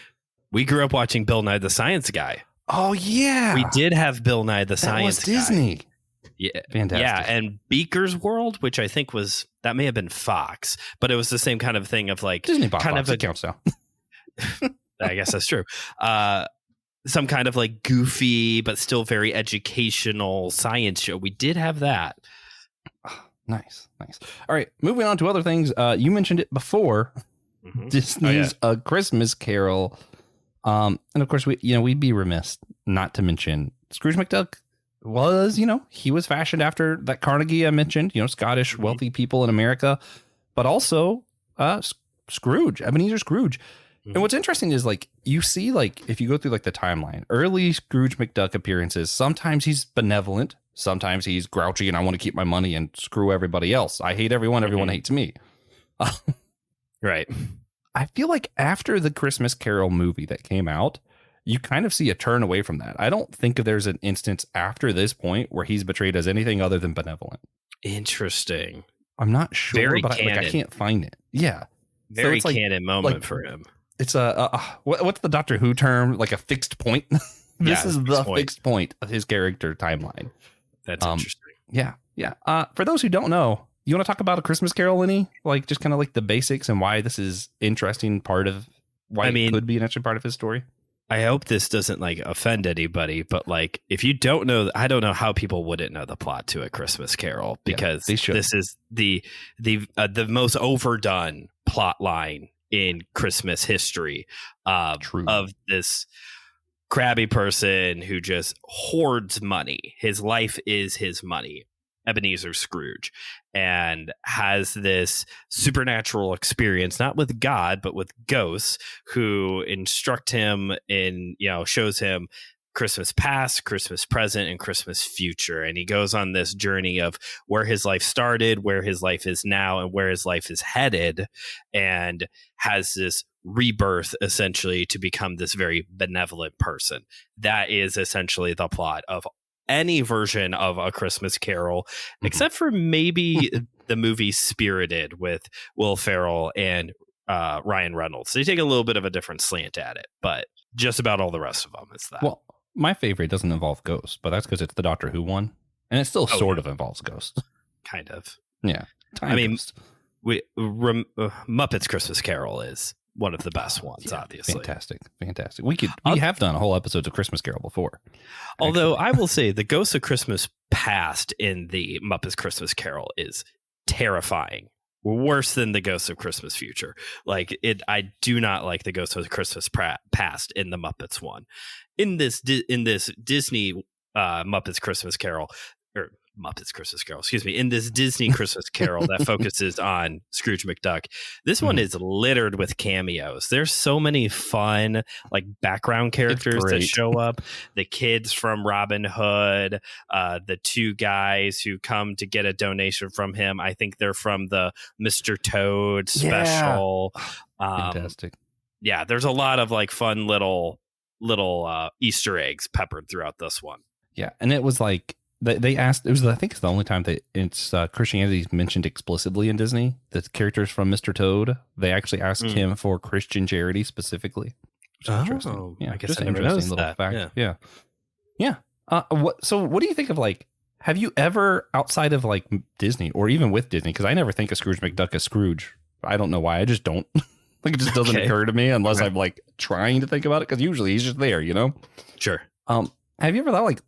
We grew up watching Bill Nye the Science Guy. Oh yeah, we did have Bill Nye the Science Guy. Disney. Yeah, fantastic. Yeah, and Beaker's World, which I think that may have been Fox, but it was the same kind of thing of like Disney bought Fox. It counts now. I guess that's true. Some kind of like goofy but still very educational science show. We did have that. Nice. All right, moving on to other things. You mentioned it before. Disney's A Christmas Carol. And of course, we'd be remiss not to mention Scrooge McDuck was, he was fashioned after that Carnegie I mentioned, Scottish wealthy people in America, but also Scrooge, Ebenezer Scrooge. And what's interesting is like you see like if you go through like the timeline, early Scrooge McDuck appearances, sometimes he's benevolent, sometimes he's grouchy and I want to keep my money and screw everybody else. I hate everyone, everyone hates me. Right. I feel like after the Christmas Carol movie that came out, you kind of see a turn away from that. I don't think there's an instance after this point where he's portrayed as anything other than benevolent. Interesting. I'm not sure, Very but I can't find it. Yeah. Very canon moment for him. It's what's the Doctor Who term? Like a fixed point. This is the fixed point of his character timeline. That's interesting. Yeah. For those who don't know, you want to talk about A Christmas Carol, Lenny? Like just kind of like the basics and why this is interesting part of why it could be an interesting part of his story. I hope this doesn't like offend anybody, but like if you don't know, I don't know how people wouldn't know the plot to A Christmas Carol, because this is the most overdone plot line in Christmas history of this crabby person who just hoards money. His life is his money, Ebenezer Scrooge, and has this supernatural experience, not with God, but with ghosts who instruct him in, shows him Christmas past, Christmas present, and Christmas future. And he goes on this journey of where his life started, where his life is now, and where his life is headed, and has this rebirth essentially to become this very benevolent person. That is essentially the plot of any version of A Christmas Carol, except for maybe the movie Spirited with Will Ferrell and Ryan Reynolds. They take a little bit of a different slant at it, but just about all the rest of them is that. Well, my favorite doesn't involve ghosts, but that's because it's the Doctor Who one, and it still sort of involves ghosts. Kind of. Yeah. Muppets Christmas Carol is one of the best ones, obviously. Fantastic. We have done a whole episode of Christmas Carol before. Although I will say the Ghosts of Christmas Past in the Muppets Christmas Carol is terrifying. Worse than the Ghosts of Christmas Future. I do not like the Ghosts of Christmas Past in the Muppets one. In this Disney Muppets Christmas Carol, or Muppets Christmas Carol, excuse me, in this Disney Christmas Carol that focuses on Scrooge McDuck, this one is littered with cameos. There's so many fun background characters that show up. The kids from Robin Hood, the two guys who come to get a donation from him. I think they're from the Mr. Toad special. Fantastic. Yeah, there's a lot of fun little Easter eggs peppered throughout this one. Yeah, and it was they asked, I think it's the only time that it's Christianity is mentioned explicitly in Disney. The characters from Mr. Toad, they actually asked him for Christian charity specifically. Oh, yeah, I guess just I an never interesting noticed little that. fact. Yeah. What do you think of have you ever, outside of Disney or even with Disney, because I never think of Scrooge McDuck as Scrooge. I don't know why. I just don't. It just doesn't occur to me unless I'm trying to think about it, because usually he's just there, Sure. Have you ever thought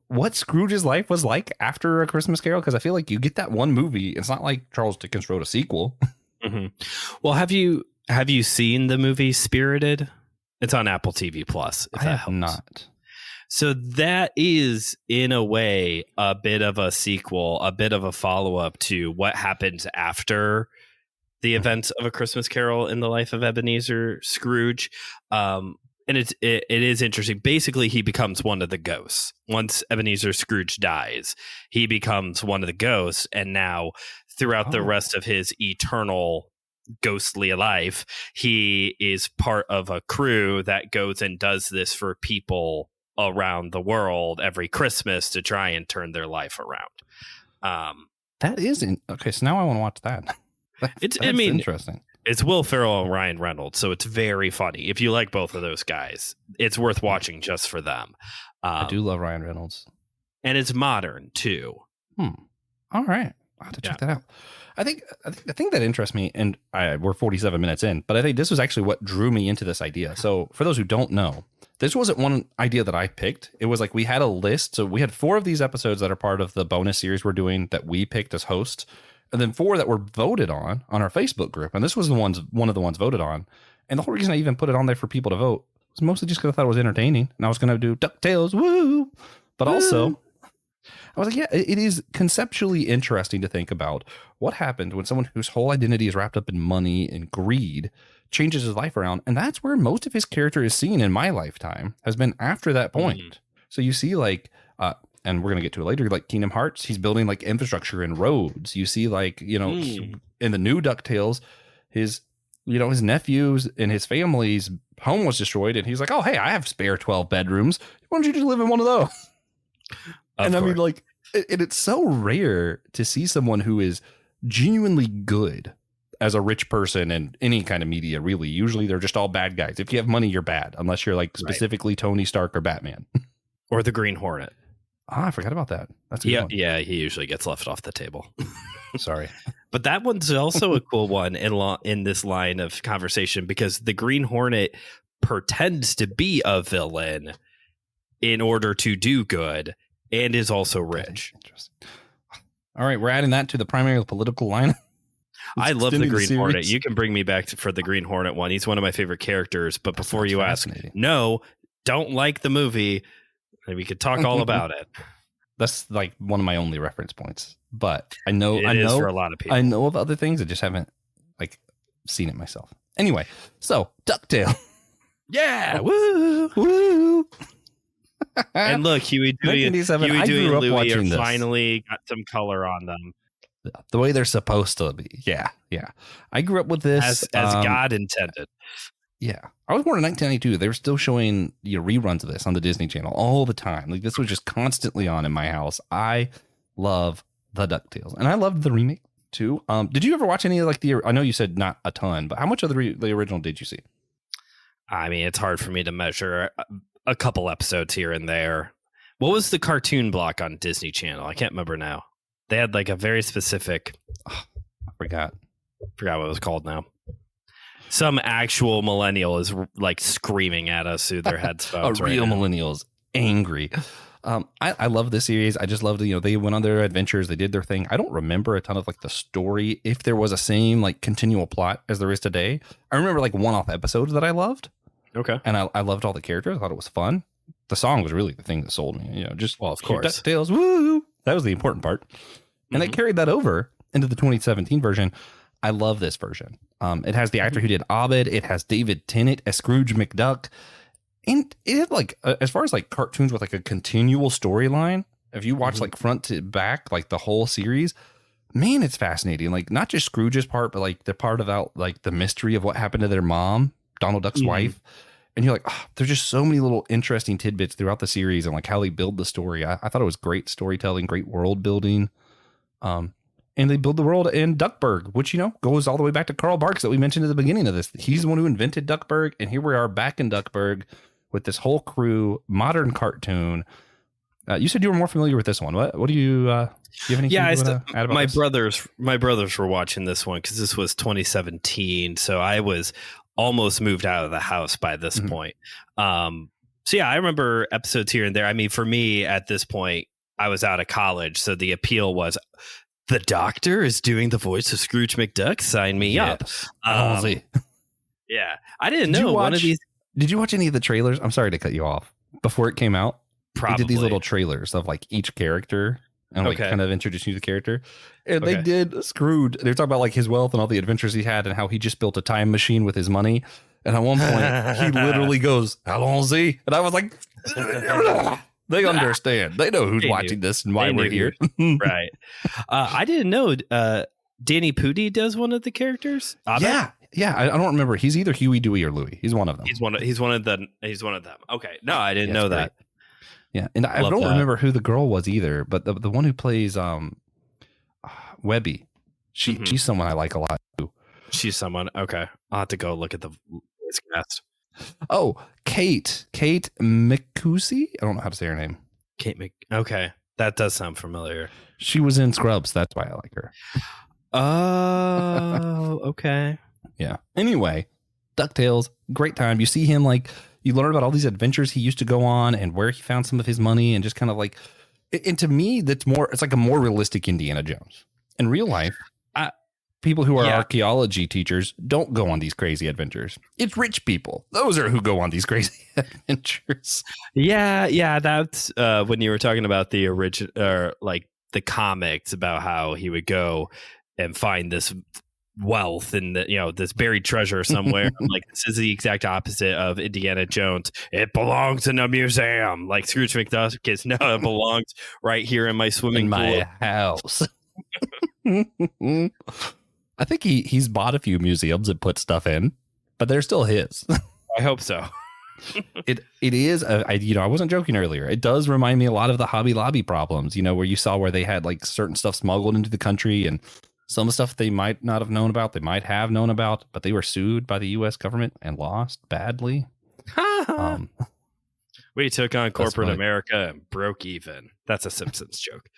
what Scrooge's life was like after A Christmas Carol? Because I feel like you get that one movie. It's not like Charles Dickens wrote a sequel. Mm-hmm. Well, have you seen the movie Spirited? It's on Apple TV Plus. I have not. So that is, in a way, a bit of a sequel, a bit of a follow-up to what happens after the events of A Christmas Carol in the life of Ebenezer Scrooge. And it is interesting. Basically, he becomes one of the ghosts. Once Ebenezer Scrooge dies, he becomes one of the ghosts. And now, throughout the rest of his eternal ghostly life, he is part of a crew that goes and does this for people around the world every Christmas to try and turn their life around. That isn't okay. So now I want to watch that. That's interesting. It's Will Ferrell and Ryan Reynolds, so it's very funny. If you like both of those guys, it's worth watching just for them. I do love Ryan Reynolds. And it's modern, too. All right. I'll have to check that out. I think that interests me, and we're 47 minutes in, but I think this was actually what drew me into this idea. So for those who don't know, this wasn't one idea that I picked. It was we had a list. So we had 4 of these episodes that are part of the bonus series we're doing that we picked as hosts. And then 4 that were voted on our Facebook group. And this was one of the ones voted on. And the whole reason I even put it on there for people to vote was mostly just because I thought it was entertaining. And I was going to do DuckTales, woo! But also, I was it is conceptually interesting to think about what happened when someone whose whole identity is wrapped up in money and greed changes his life around. And that's where most of his character is seen in my lifetime, has been after that point. So you see and we're going to get to it later, Kingdom Hearts, he's building infrastructure and roads. You see in the new DuckTales, his nephews and his family's home was destroyed. And he's oh, hey, I have spare 12 bedrooms. Why don't you just live in one of those? I mean, it's so rare to see someone who is genuinely good as a rich person in any kind of media, really. Usually they're just all bad guys. If you have money, you're bad, unless you're specifically Tony Stark or Batman. Or the Green Hornet. I forgot about that. That's a good one. Yeah, he usually gets left off the table. Sorry. But that one's also a cool one in this line of conversation, because the Green Hornet pretends to be a villain in order to do good and is also rich. Interesting. All right, we're adding that to the primary political line. I love the Green Hornet. You can bring me back for the Green Hornet one. He's one of my favorite characters. But before you ask, no, don't like the movie. We could talk all about it. That's one of my only reference points. But I know for a lot of people. I know of other things. I just haven't seen it myself. Anyway, so DuckTale. Yeah. Woo. And look, Huey, Dewey, 1987, Huey, I Dewey, grew and up Louie are watching this. finally got some color on them, The way they're supposed to be. Yeah. I grew up with this. as God intended. Yeah. I was born in 1992. They were still showing reruns of this on the Disney Channel all the time. Like this was just constantly on in my house. I love the DuckTales. And I loved the remake too. Did you ever watch any of I know you said not a ton, but how much of the original did you see? I mean, it's hard for me to measure a couple episodes here and there. What was the cartoon block on Disney Channel? I can't remember now. They had like a very specific. I forgot what it was called now. Some actual millennial is like screaming at us through their headphones. A real millennial's angry. I love this series. I just loved they went on their adventures. They did their thing. I don't remember a ton of like the story. If there was a same like continual plot as there is today, I remember like one-off episodes that I loved. Okay. And I loved all the characters. I thought it was fun. The song was really the thing that sold me. Of course. DuckTales, woo! That was the important part. And they carried that over into the 2017 version. I love this version. It has the actor who did Abed. It has David Tennant as Scrooge McDuck. And it had like, as far as like cartoons with like a continual storyline, if you watch like front to back, like the whole series, man, it's fascinating. Like not just Scrooge's part, but like the part about like the mystery of what happened to their mom, Donald Duck's wife. And you're like, there's just so many little interesting tidbits throughout the series and like how they build the story. I thought it was great storytelling, great world building. And they build the world in Duckburg, which, goes all the way back to Carl Barks that we mentioned at the beginning of this. He's the one who invented Duckburg. And here we are back in Duckburg with this whole crew, modern cartoon. You said you were more familiar with this one. What do you have anything you want to add about this? My brothers were watching this one because this was 2017. So I was almost moved out of the house by this point. So yeah, I remember episodes here and there. I mean, for me at this point, I was out of college. So the appeal was the doctor is doing the voice of Scrooge McDuck. Sign me up. Yeah. I didn't know one of these. Did you watch any of the trailers? I'm sorry to cut you off. Before it came out, Probably. They did these little trailers of like each character and like kind of introducing you to the character. And they did Scrooge. They were talking about like his wealth and all the adventures he had and how he just built a time machine with his money. And at one point, he literally goes, "Allons-y." And I was like, they understand. They know who's watching this and why we're here. Right. I didn't know Danny Pudi does one of the characters. Yeah. I don't remember. He's either Huey, Dewey, or Louie. He's one of them. He's one of them. Okay. No, I didn't know that. Yeah. And I don't remember who the girl was either, but the one who plays Webby, she's someone I like a lot too. She's someone. Okay. I'll have to go look at the cast. Oh, Kate McCusey. I don't know how to say her name. Okay. That does sound familiar. She was in Scrubs. That's why I like her. Oh, okay. Yeah. Anyway, DuckTales, great time. You see him like, you learn about all these adventures he used to go on and where he found some of his money and just kind of like, and to me, it's like a more realistic Indiana Jones. In real life, people who are archaeology teachers don't go on these crazy adventures. It's rich people. Those are who go on these crazy adventures. Yeah. That's when you were talking about the original, like the comics about how he would go and find this wealth and this buried treasure somewhere. I'm like, this is the exact opposite of Indiana Jones. It belongs in a museum. Like Scrooge McDuck is no, it belongs right here in my swimming pool. My house. I think he's bought a few museums and put stuff in, but they're still his. I hope so. It is. I wasn't joking earlier. It does remind me a lot of the Hobby Lobby problems. Where you saw where they had like certain stuff smuggled into the country and some stuff they might not have known about. They might have known about, but they were sued by the U.S. government and lost badly. We took on corporate America and broke even. That's a Simpsons joke.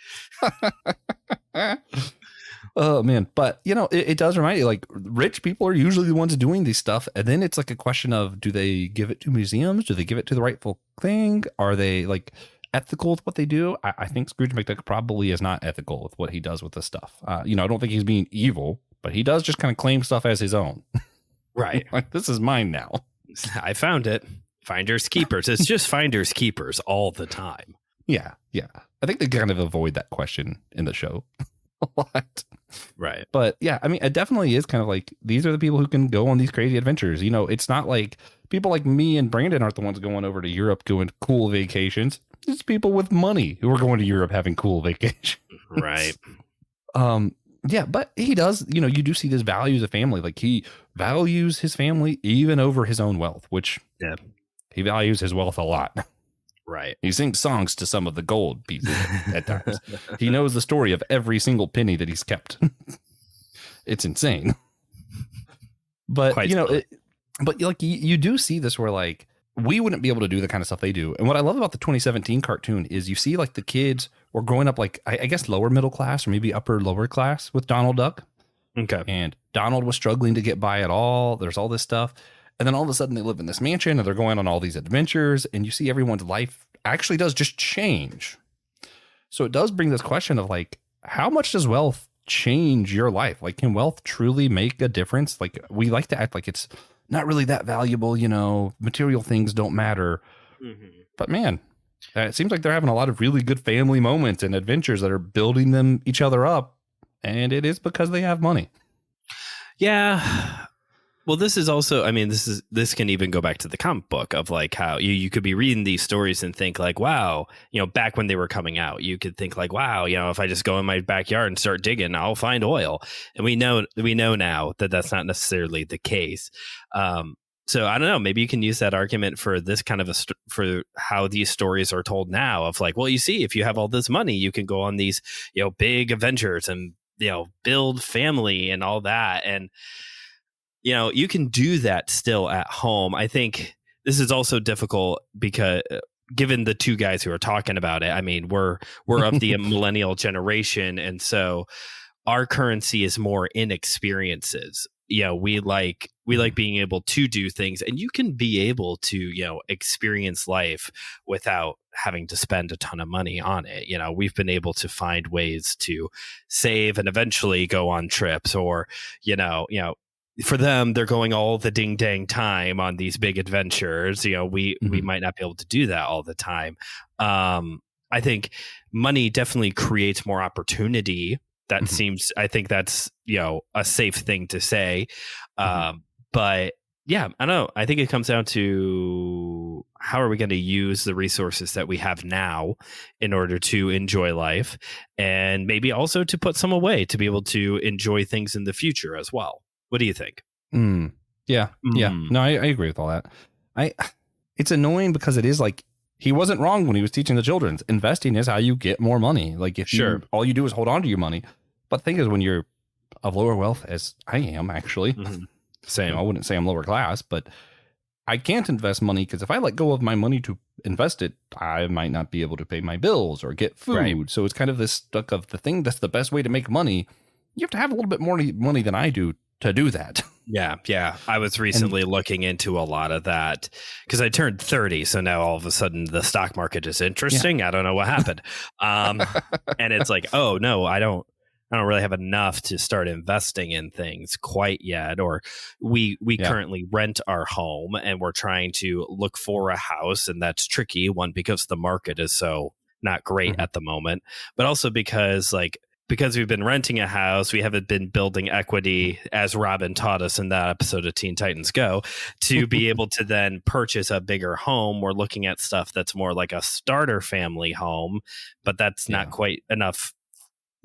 Oh man, but it does remind you, like, rich people are usually the ones doing these stuff, and then it's like a question of, do they give it to museums? Do they give it to the rightful thing? Are they like ethical with what they do? I think Scrooge McDuck probably is not ethical with what he does with this stuff. I don't think he's being evil, but he does just kind of claim stuff as his own. Right. Like, this is mine now. I found it. Finders keepers. It's just finders keepers all the time. Yeah. I think they kind of avoid that question in the show a lot. Right. But yeah, I mean, it definitely is kind of like, these are the people who can go on these crazy adventures. It's not like people like me and Brandon aren't the ones going over to Europe doing cool vacations. It's people with money who are going to Europe having cool vacations. Right. Yeah, but he does, you know, you do see this values of family. Like he values his family even over his own wealth, which he values his wealth a lot. Right. He sings songs to some of the gold pieces at times. He knows the story of every single penny that he's kept. It's insane. But, Quite you know, but like you do see this where like we wouldn't be able to do the kind of stuff they do. And what I love about the 2017 cartoon is you see like the kids were growing up like, I guess, lower middle class or maybe upper lower class with Donald Duck. Okay. And Donald was struggling to get by at all. There's all this stuff. And then all of a sudden they live in this mansion and they're going on all these adventures. And you see everyone's life actually does just change. So it does bring this question of like, how much does wealth change your life? Like, can wealth truly make a difference? Like, we like to act like it's not really that valuable, you know, material things don't matter. Mm-hmm. But man, it seems like they're having a lot of really good family moments and adventures that are building them each other up. And it is because they have money. Yeah. Well, this is also, I mean, this can even go back to the comic book of like how you could be reading these stories and think like, wow, you know, back when they were coming out, you could think like, wow, you know, if I just go in my backyard and start digging, I'll find oil. And we know now that that's not necessarily the case. So I don't know, maybe you can use that argument for this kind of for how these stories are told now of like, well, you see, if you have all this money, you can go on these, you know, big adventures and, you know, build family and all that. And, you know, you can do that still at home. I think this is also difficult because given the two guys who are talking about it, I mean, we're of the millennial generation. And so our currency is more in experiences. You know, we like being able to do things, and you can be able to, you know, experience life without having to spend a ton of money on it. You know, we've been able to find ways to save and eventually go on trips, or, you know, for them, they're going all the ding dang time on these big adventures. You know, we might not be able to do that all the time. I think money definitely creates more opportunity. That seems, I think that's, you know, a safe thing to say. But yeah, I don't know. I think it comes down to how are we going to use the resources that we have now in order to enjoy life, and maybe also to put some away to be able to enjoy things in the future as well. What do you think? Yeah. No, I agree with all that. It's annoying because it is like, he wasn't wrong when he was teaching the children. Investing is how you get more money. Like if all you do is hold on to your money. But the thing is, when you're of lower wealth, as I am actually, same. You know, I wouldn't say I'm lower class, but I can't invest money because if I let go of my money to invest it, I might not be able to pay my bills or get food. Right. So it's kind of this stuck of the thing that's the best way to make money. You have to have a little bit more money than I do to do that. Yeah. I was recently looking into a lot of that because I turned 30. So now all of a sudden the stock market is interesting. Yeah. I don't know what happened. And it's like, oh no, I don't really have enough to start investing in things quite yet. Or we currently rent our home and we're trying to look for a house, and that's tricky. One, because the market is so not great at the moment, but also because we've been renting a house, we haven't been building equity, as Robin taught us in that episode of Teen Titans Go, to be able to then purchase a bigger home. We're looking at stuff that's more like a starter family home, but that's not quite enough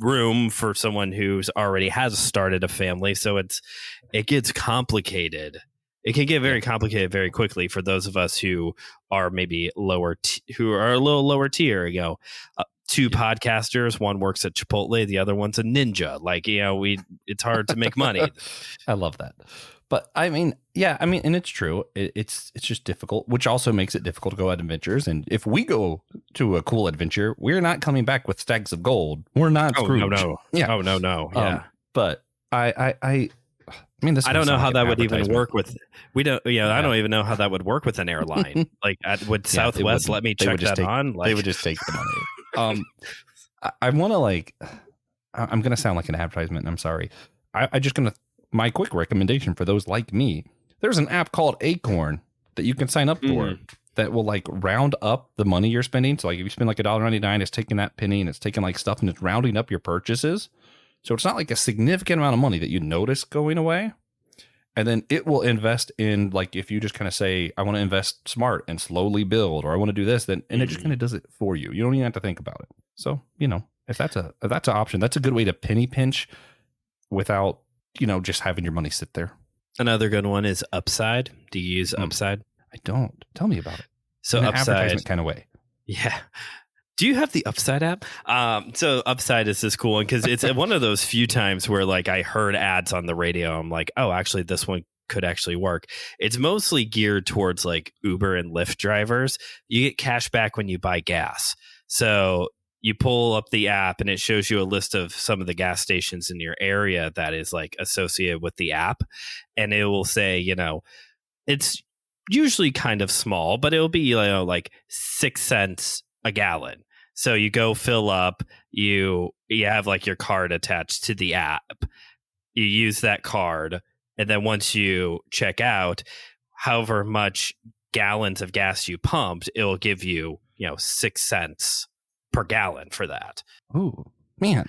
room for someone who's already has started a family. So it gets complicated. It can get very complicated very quickly for those of us who are maybe who are a little lower tier, you know. Two podcasters, one works at Chipotle, the other one's a ninja. Like, you know, it's hard to make money. I love that. But I mean, and it's true. It's just difficult, which also makes it difficult to go on adventures. And if we go to a cool adventure, we're not coming back with stacks of gold. We're not Scrooge. No. Yeah. Oh, no. Yeah. But I mean, I don't know how that would even work with. We don't. I don't even know how that would work with an airline. Like, would Southwest let me check that on? Like, they would just take the money. I want to I'm going to sound like an advertisement. I'm sorry. My quick recommendation for those like me, there's an app called Acorn that you can sign up for that will round up the money you're spending. So if you spend $1.99, it's taking that penny and it's taking stuff and it's rounding up your purchases. So it's not a significant amount of money that you notice going away. And then it will invest in, like, if you just kind of say, I want to invest smart and slowly build, or I want to do this, then, and it just kind of does it for you. You don't even have to think about it. So, if that's an option, that's a good way to penny pinch without, just having your money sit there. Another good one is Upside. Do you use Upside? I don't. Tell me about it. So in an Upside advertisement kind of way. Yeah. Do you have the Upside app? So Upside is this cool one because it's one of those few times where like I heard ads on the radio. I'm like, oh, actually, this one could actually work. It's mostly geared towards like Uber and Lyft drivers. You get cash back when you buy gas. So you pull up the app and it shows you a list of some of the gas stations in your area that is like associated with the app. And it will say, it's usually kind of small, but it'll be like 6 cents a gallon. So you go fill up, you have like your card attached to the app. You use that card, and then once you check out, however much gallons of gas you pumped, it'll give you, 6 cents per gallon for that. Ooh, man.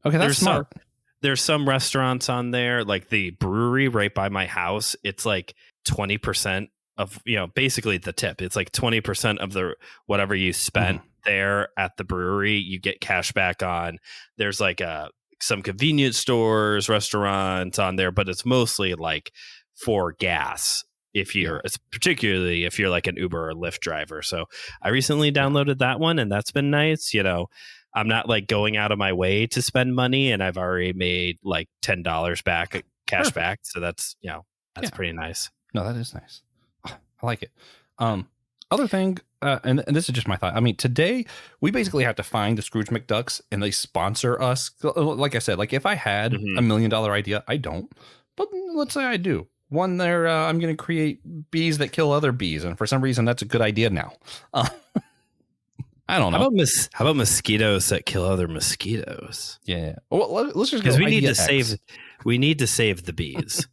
Okay, that's smart. There's some restaurants on there, like the brewery right by my house. It's like 20% of, basically the tip. It's like 20% of the whatever you spent there at the brewery, you get cash back on. There's like some convenience stores, restaurants on there, but it's mostly like for gas. Particularly if you're like an Uber or Lyft driver. So I recently downloaded that one, and that's been nice. I'm not like going out of my way to spend money, and I've already made like $10 back cash back. So that's pretty nice. No, that is nice. I like it. Other thing, and this is just my thought. I mean, today we basically have to find the Scrooge McDucks, and they sponsor us. Like I said, like if I had $1 million idea, I don't. But let's say I do. One there, I'm going to create bees that kill other bees, and for some reason, that's a good idea now. I don't know. How about mosquitoes that kill other mosquitoes? Yeah. Well, let's just because we need to save the bees.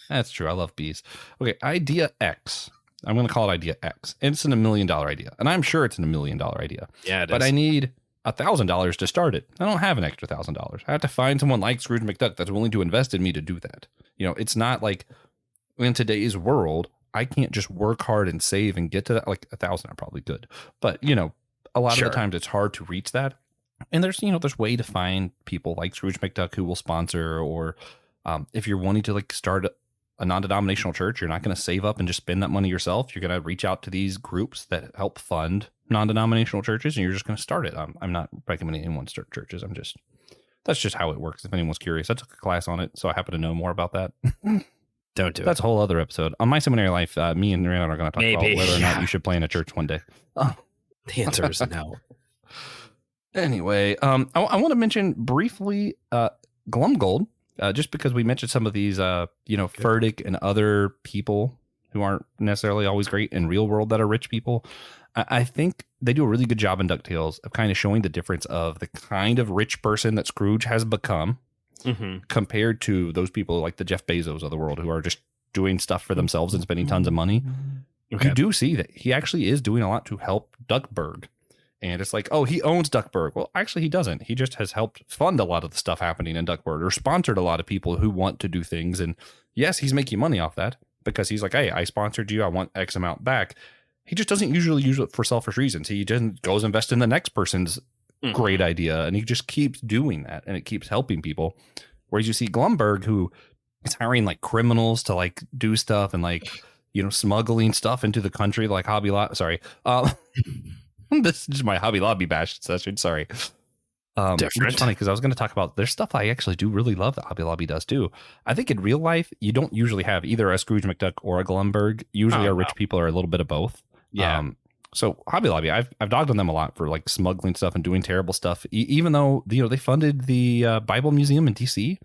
That's true. I love bees. Okay, idea X. I'm going to call it idea X. It's an $1 million idea, and I'm sure it's an $1 million idea. Yeah, it but is. I need $1,000 to start it. I don't have an extra $1,000. I have to find someone like Scrooge McDuck that's willing to invest in me to do that. It's not like in today's world, I can't just work hard and save and get to that. Like 1,000, I probably could, but a lot of the times it's hard to reach that. And there's way to find people like Scrooge McDuck who will sponsor, or if you're wanting to like start a non-denominational church, you're not going to save up and just spend that money yourself. You're going to reach out to these groups that help fund non-denominational churches, and you're just going to start it. I'm not recommending anyone start churches. That's just how it works. If anyone's curious, I took a class on it, so I happen to know more about that. Don't do it. That's a whole other episode. On My Seminary Life, me and Rhiannon are going to talk about whether or not you should play in a church one day. The answer is no. Anyway, I want to mention briefly Glumgold, just because we mentioned some of these, Furtick and other people who aren't necessarily always great in real world that are rich people. I think they do a really good job in DuckTales of kind of showing the difference of the kind of rich person that Scrooge has become compared to those people like the Jeff Bezos of the world who are just doing stuff for themselves and spending tons of money. Okay. You do see that he actually is doing a lot to help Duckburg. And it's like, oh, he owns Duckburg. Well, actually, he doesn't. He just has helped fund a lot of the stuff happening in Duckburg, or sponsored a lot of people who want to do things. And yes, he's making money off that because he's like, hey, I sponsored you. I want X amount back. He just doesn't usually use it for selfish reasons. He just goes invest in the next person's great idea. And he just keeps doing that. And it keeps helping people. Whereas you see Glumberg, who is hiring like criminals to like do stuff and like, smuggling stuff into the country like Hobby Lobby. Sorry. This is my Hobby Lobby bash session. Sorry. It's funny because I was going to talk about there's stuff I actually do really love that Hobby Lobby does too. I think in real life, you don't usually have either a Scrooge McDuck or a Glumberg. Usually our rich people are a little bit of both. Yeah. So Hobby Lobby, I've dogged on them a lot for like smuggling stuff and doing terrible stuff. Even though, they funded the Bible Museum in DC.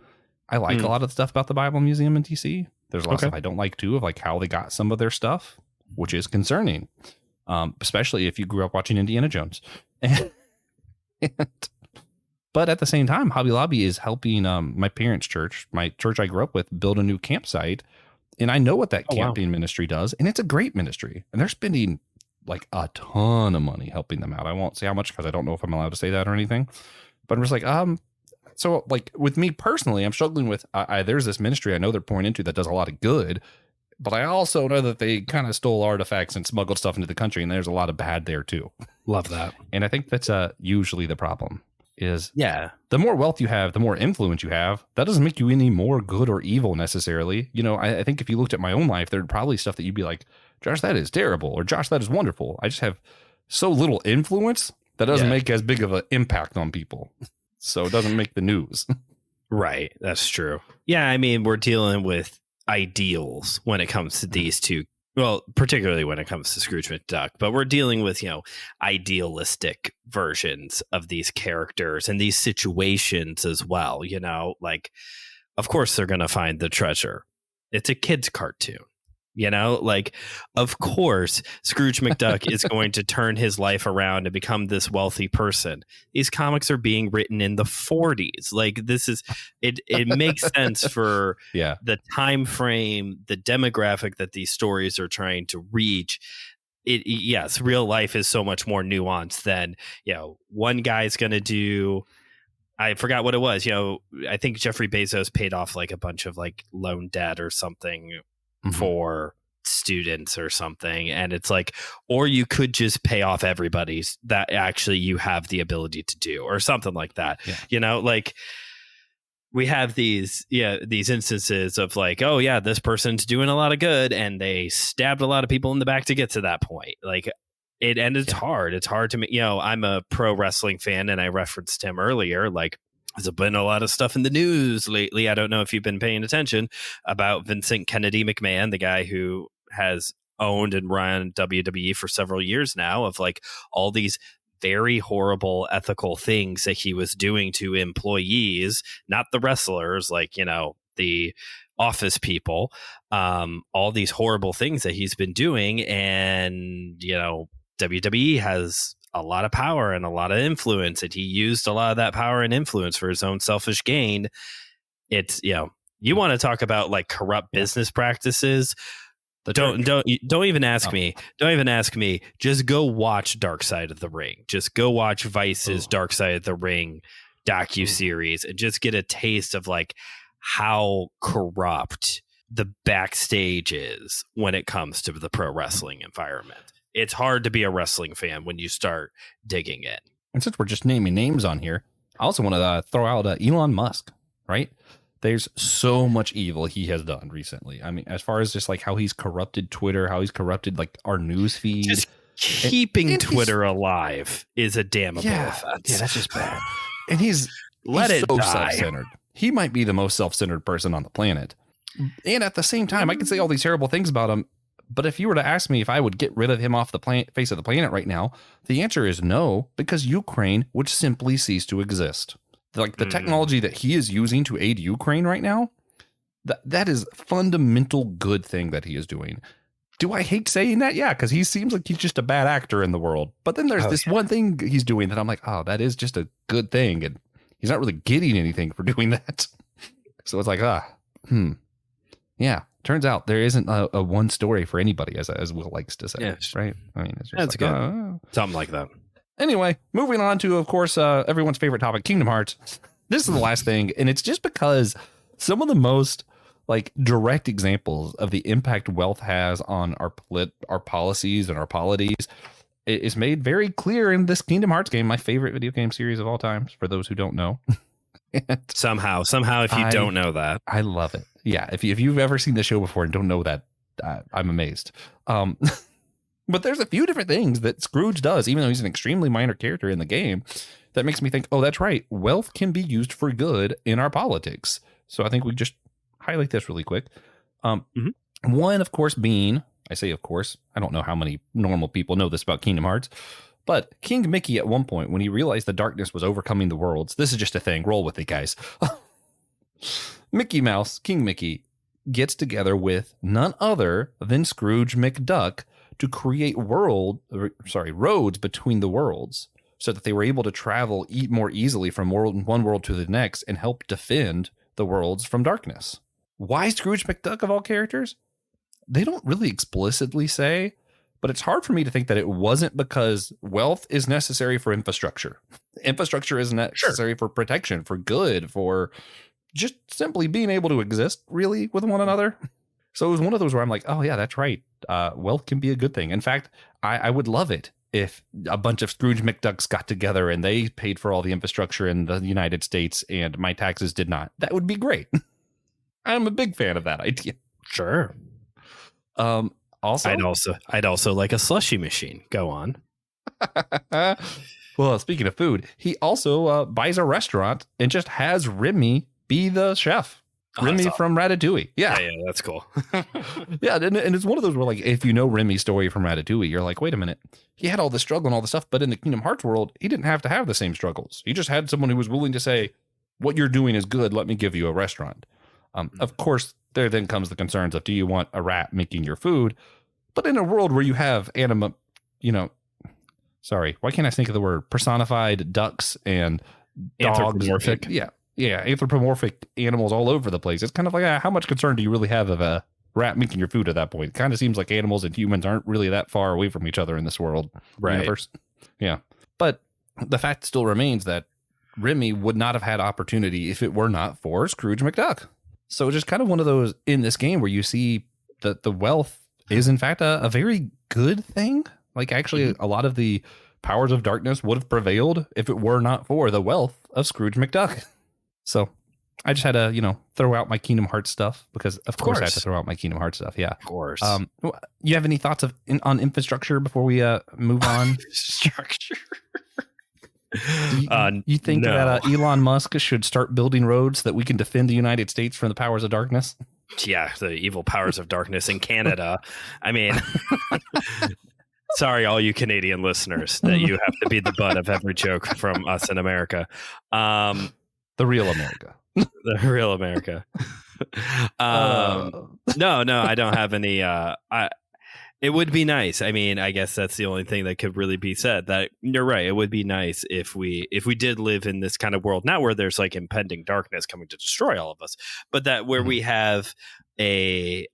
I like a lot of the stuff about the Bible Museum in DC. There's a lot of stuff I don't like too, of like how they got some of their stuff, which is concerning. Especially if you grew up watching Indiana Jones. But at the same time, Hobby Lobby is helping my parents' church, my church I grew up with, build a new campsite. And I know what that camping ministry does. And it's a great ministry. And they're spending like a ton of money helping them out. I won't say how much because I don't know if I'm allowed to say that or anything. But I'm just like, So like with me personally, I'm struggling with, there's this ministry I know they're pouring into that does a lot of good, but I also know that they kind of stole artifacts and smuggled stuff into the country, and there's a lot of bad there too. Love that. And I think that's usually the problem is Yeah. the more wealth you have, the more influence you have. That doesn't make you any more good or evil necessarily. You know, I think if you looked at my own life, there'd probably stuff that you'd be like, Josh, that is terrible, or Josh, that is wonderful. I just have so little influence that doesn't make as big of an impact on people. So it doesn't make the news. Right. That's true. Yeah. I mean, we're dealing with ideals when it comes to these two. Well, particularly when it comes to Scrooge McDuck, but we're dealing with, idealistic versions of these characters and these situations as well. Like, of course, they're going to find the treasure. It's a kid's cartoon. Like, of course, Scrooge McDuck is going to turn his life around and become this wealthy person. These comics are being written in the 40s. Like, this is it makes sense for the time frame, the demographic that these stories are trying to reach. Yes, real life is so much more nuanced than, one guy's going to do. I forgot what it was. I think Jeffrey Bezos paid off like a bunch of like loan debt or something for students or something, and it's like, or you could just pay off everybody's that actually you have the ability to do, or something like that. Like we have these instances of like, oh yeah, this person's doing a lot of good and they stabbed a lot of people in the back to get to that point. Like it's hard to me. I'm a pro wrestling fan, and I referenced him earlier. Like, there's been a lot of stuff in the news lately. I don't know if you've been paying attention about Vincent Kennedy McMahon, the guy who has owned and run WWE for several years now, of like all these very horrible ethical things that he was doing to employees, not the wrestlers, like, the office people, all these horrible things that he's been doing. And, WWE has a lot of power and a lot of influence, and he used a lot of that power and influence for his own selfish gain. It's, you want to talk about like corrupt business practices. Don't even ask me. Don't even ask me. Just go watch Dark Side of the Ring. Just go watch Vice's Dark Side of the Ring docuseries and just get a taste of like how corrupt the backstage is when it comes to the pro wrestling environment. It's hard to be a wrestling fan when you start digging it. And since we're just naming names on here, I also want to throw out Elon Musk, right? There's so much evil he has done recently. I mean, as far as just like how he's corrupted Twitter, how he's corrupted like our news feed. Just keeping Twitter alive is a damnable offense. Yeah, that's just bad. And he's so self-centered. He might be the most self-centered person on the planet. And at the same time, I can say all these terrible things about him. But if you were to ask me if I would get rid of him off the face of the planet right now, the answer is no, because Ukraine would simply cease to exist. Like the technology that he is using to aid Ukraine right now, that is a fundamental good thing that he is doing. Do I hate saying that? Yeah, because he seems like he's just a bad actor in the world. But then there's this one thing he's doing that I'm like, oh, that is just a good thing. And he's not really getting anything for doing that. So it's like, yeah. Turns out there isn't a one story for anybody, as Will likes to say, right? I mean, it's just that's good. Something like that. Anyway, moving on to, of course, everyone's favorite topic, Kingdom Hearts. This is the last thing, and it's just because some of the most like direct examples of the impact wealth has on our policies and our polities is made very clear in this Kingdom Hearts game, my favorite video game series of all time, for those who don't know. Somehow, if you don't know that. I love it. Yeah, if you've ever seen the show before and don't know that, I'm amazed. But there's a few different things that Scrooge does, even though he's an extremely minor character in the game, that makes me think, oh, that's right. Wealth can be used for good in our politics. So I think we just highlight this really quick. One, of course, being, I say, of course, I don't know how many normal people know this about Kingdom Hearts, but King Mickey at one point, when he realized the darkness was overcoming the worlds, this is just a thing. Roll with it, guys. Mickey Mouse, King Mickey, gets together with none other than Scrooge McDuck to create roads between the worlds so that they were able to travel more easily from one world to the next and help defend the worlds from darkness. Why Scrooge McDuck of all characters? They don't really explicitly say, But it's hard for me to think that it wasn't because wealth is necessary for infrastructure. Infrastructure is necessary for protection, for good, for just simply being able to exist really with one another. So it was one of those where I'm like, oh yeah, that's right. Wealth can be a good thing. In fact, I would love it if a bunch of Scrooge McDucks got together and they paid for all the infrastructure in the United States and my taxes did not. That would be great. I'm a big fan of that idea. Sure. Also, I'd also like a slushy machine. Go on. Well, speaking of food, he also buys a restaurant and just has Remy be the chef. Remy from Ratatouille. Yeah, that's cool. Yeah, and it's one of those where, like, if you know Remy's story from Ratatouille, you're like, wait a minute. He had all this struggle and all this stuff, but in the Kingdom Hearts world, he didn't have to have the same struggles. He just had someone who was willing to say, what you're doing is good. Let me give you a restaurant. Of course, there then comes the concerns of, do you want a rat making your food? But in a world where you have why can't I think of the word personified ducks and dogs? Anthropomorphic. Yeah, anthropomorphic animals all over the place. It's kind of like, how much concern do you really have of a rat making your food at that point? It kind of seems like animals and humans aren't really that far away from each other in this world. Right. Universe. Yeah. But the fact still remains that Remy would not have had opportunity if it were not for Scrooge McDuck. So it's just kind of one of those in this game where you see that the wealth is in fact a very good thing. Like, actually, a lot of the powers of darkness would have prevailed if it were not for the wealth of Scrooge McDuck. So I just had to, throw out my Kingdom Hearts stuff because, of course, I had to throw out my Kingdom Hearts stuff. Yeah, of course. You have any thoughts on infrastructure before we move on? Structure. You think that Elon Musk should start building roads so that we can defend the United States from the powers of darkness? Yeah, the evil powers of darkness in Canada. I mean, sorry, all you Canadian listeners, that you have to be the butt of every joke from us in America. The real America. The real America. No, I don't have any. It would be nice. I mean, I guess that's the only thing that could really be said. That you're right. It would be nice if we did live in this kind of world, not where there's like impending darkness coming to destroy all of us, but that where we have a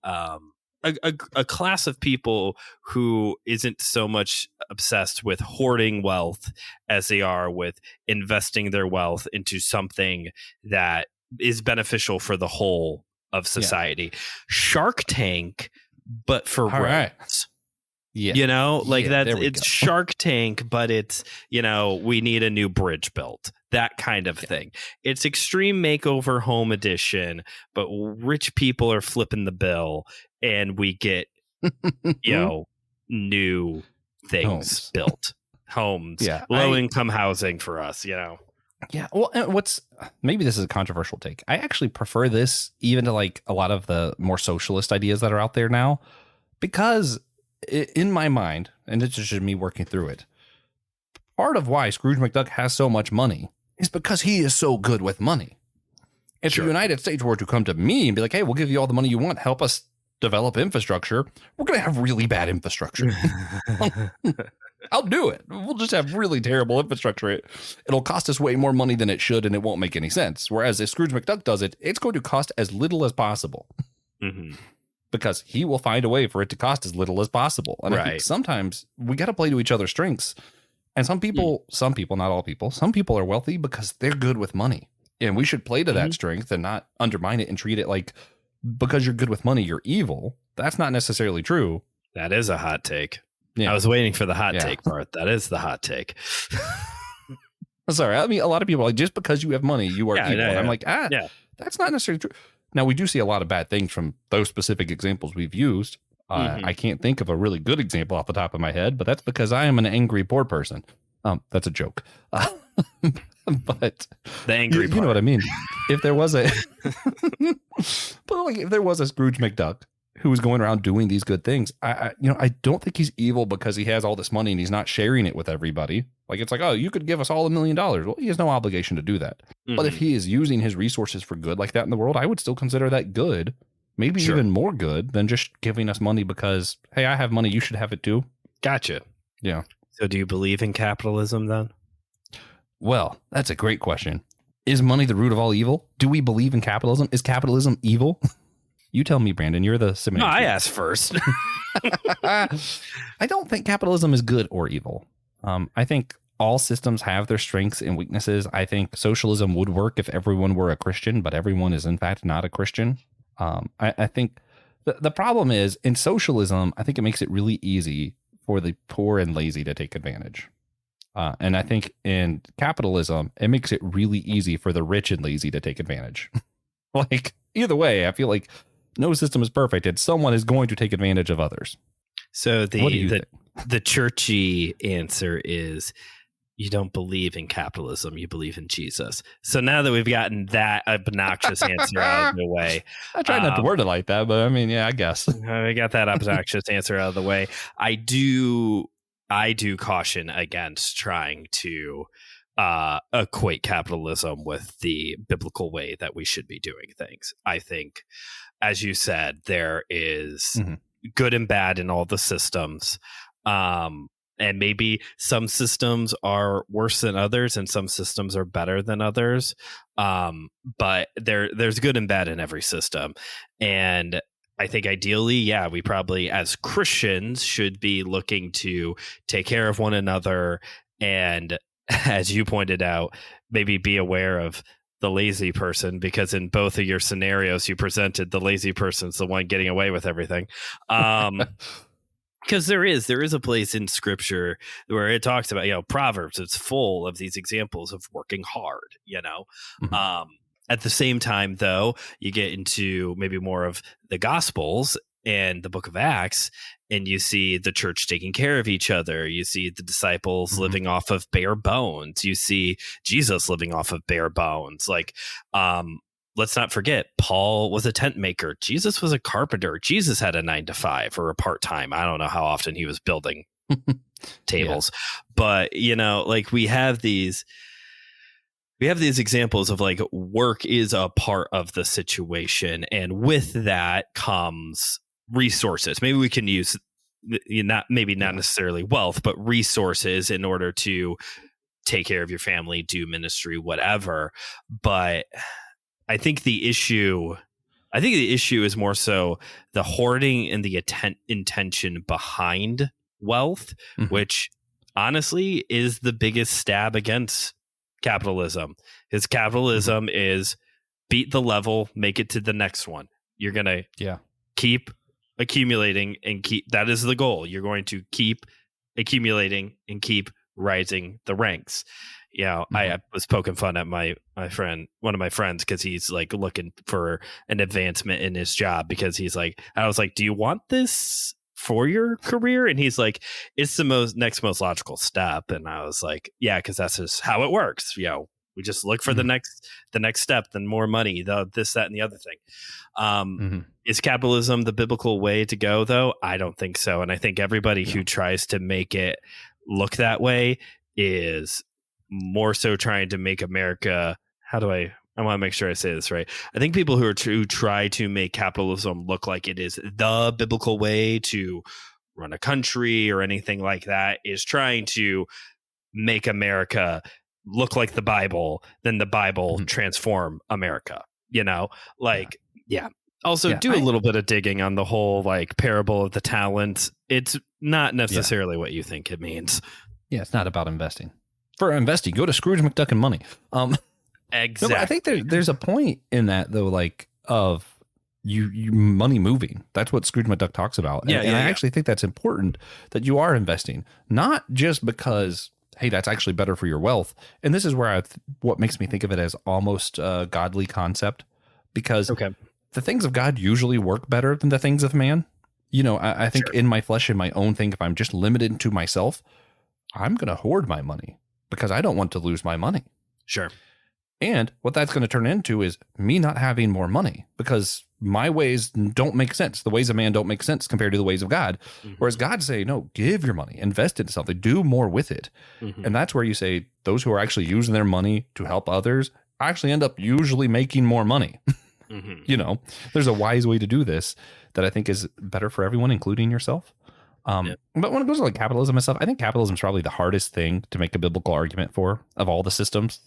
class of people who isn't so much obsessed with hoarding wealth as they are with investing their wealth into something that is beneficial for the whole of society. Yeah. Shark Tank, but for roads. Yeah. It's Shark Tank, but it's, we need a new bridge built. That kind of thing. It's Extreme Makeover Home Edition, but rich people are flipping the bill and we get, new things built. Homes. Yeah. Low income housing for us, Yeah. Well, maybe this is a controversial take. I actually prefer this even to like a lot of the more socialist ideas that are out there now, because in my mind, and it's just me working through it, part of why Scrooge McDuck has so much money is because he is so good with money. If the United States were to come to me and be like, hey, we'll give you all the money you want, help us develop infrastructure, we're going to have really bad infrastructure. I'll do it. We'll just have really terrible infrastructure. It'll cost us way more money than it should, and it won't make any sense. Whereas if Scrooge McDuck does it, it's going to cost as little as possible. Mm-hmm. Because he will find a way for it to cost as little as possible. And I think sometimes we got to play to each other's strengths. And some people, not all people, some people are wealthy because they're good with money. And we should play to that strength and not undermine it and treat it like, because you're good with money, you're evil. That's not necessarily true. That is a hot take. Yeah. I was waiting for the hot take part. That is the hot take. Sorry. I mean, a lot of people are like, just because you have money, you are evil. And I'm like, that's not necessarily true. Now, we do see a lot of bad things from those specific examples we've used. I can't think of a really good example off the top of my head, but that's because I am an angry poor person. That's a joke. But the angry you know what I mean? If there was a if there was a Scrooge McDuck who was going around doing these good things, I don't think he's evil because he has all this money and he's not sharing it with everybody. Like, it's like, oh, you could give us all $1 million. Well, he has no obligation to do that. But if he is using his resources for good like that in the world, I would still consider that good. Maybe even more good than just giving us money because, hey, I have money, you should have it too. Gotcha. Yeah. So do you believe in capitalism then? Well, that's a great question. Is money the root of all evil? Do we believe in capitalism? Is capitalism evil? You tell me, Brandon. You're the No, seminary. I asked first. I don't think capitalism is good or evil. I think all systems have their strengths and weaknesses. I think socialism would work if everyone were a Christian, but everyone is in fact not a Christian. I think the problem is in socialism, I think it makes it really easy for the poor and lazy to take advantage. And I think in capitalism, it makes it really easy for the rich and lazy to take advantage. Like either way, I feel like no system is perfect and someone is going to take advantage of others. So What do you think? the churchy answer is you don't believe in capitalism, you believe in Jesus. So now that we've gotten that obnoxious answer out of the way, I try not to word it like that, but I mean, yeah, I guess. we got that obnoxious answer out of the way. I do caution against trying to equate capitalism with the biblical way that we should be doing things. I think, as you said, there is good and bad in all the systems. And maybe some systems are worse than others and some systems are better than others. But there's good and bad in every system. And I think ideally, yeah, we probably as Christians should be looking to take care of one another. And as you pointed out, maybe be aware of the lazy person, because in both of your scenarios you presented the lazy person's the one getting away with everything. Because there is a place in scripture where it talks about, Proverbs, it's full of these examples of working hard, At the same time, though, you get into maybe more of the Gospels and the book of Acts, and you see the church taking care of each other. You see the disciples living off of bare bones. You see Jesus living off of bare bones. Like, let's not forget, Paul was a tent maker. Jesus was a carpenter. Jesus had a 9-to-5 or a part-time. I don't know how often he was building tables, but we have these examples of like work is a part of the situation. And with that comes resources. Maybe we can use not necessarily wealth, but resources in order to take care of your family, do ministry, whatever. But I think the issue is more so the hoarding and the intention behind wealth, which honestly is the biggest stab against capitalism. Because capitalism is beat the level, make it to the next one. You're going to keep accumulating and that is the goal. You're going to keep accumulating and keep rising the ranks. I was poking fun at my friend, one of my friends, because he's like looking for an advancement in his job, because he's like, I was like, do you want this for your career? And he's like, it's the next most logical step. And I was like, yeah, because that's just how it works. We just look for the next step, then more money, this, that, and the other thing. Is capitalism the biblical way to go, though? I don't think so. And I think everybody who tries to make it look that way is more so trying to make America. I want to make sure I say this right. I think people who try to make capitalism look like it is the biblical way to run a country or anything like that is trying to make America look like the Bible, then the Bible transform America, Also, do a little bit of digging on the whole like parable of the talents. It's not necessarily what you think it means. Yeah, it's not about investing. For investing, go to Scrooge McDuck and money. Exactly. No, I think there's a point in that though, like of you money moving. That's what Scrooge McDuck talks about. And I actually think that's important that you are investing, not just because, hey, that's actually better for your wealth. And this is where what makes me think of it as almost a godly concept, because the things of God usually work better than the things of man. I think in my flesh, in my own thing, if I'm just limited to myself, I'm going to hoard my money because I don't want to lose my money. Sure. And what that's going to turn into is me not having more money because my ways don't make sense. The ways of man don't make sense compared to the ways of God. Whereas God say, no, give your money, invest into something, do more with it. And that's where you say those who are actually using their money to help others actually end up usually making more money. There's a wise way to do this that I think is better for everyone, including yourself. But when it goes to like capitalism and stuff, I think capitalism is probably the hardest thing to make a biblical argument for of all the systems.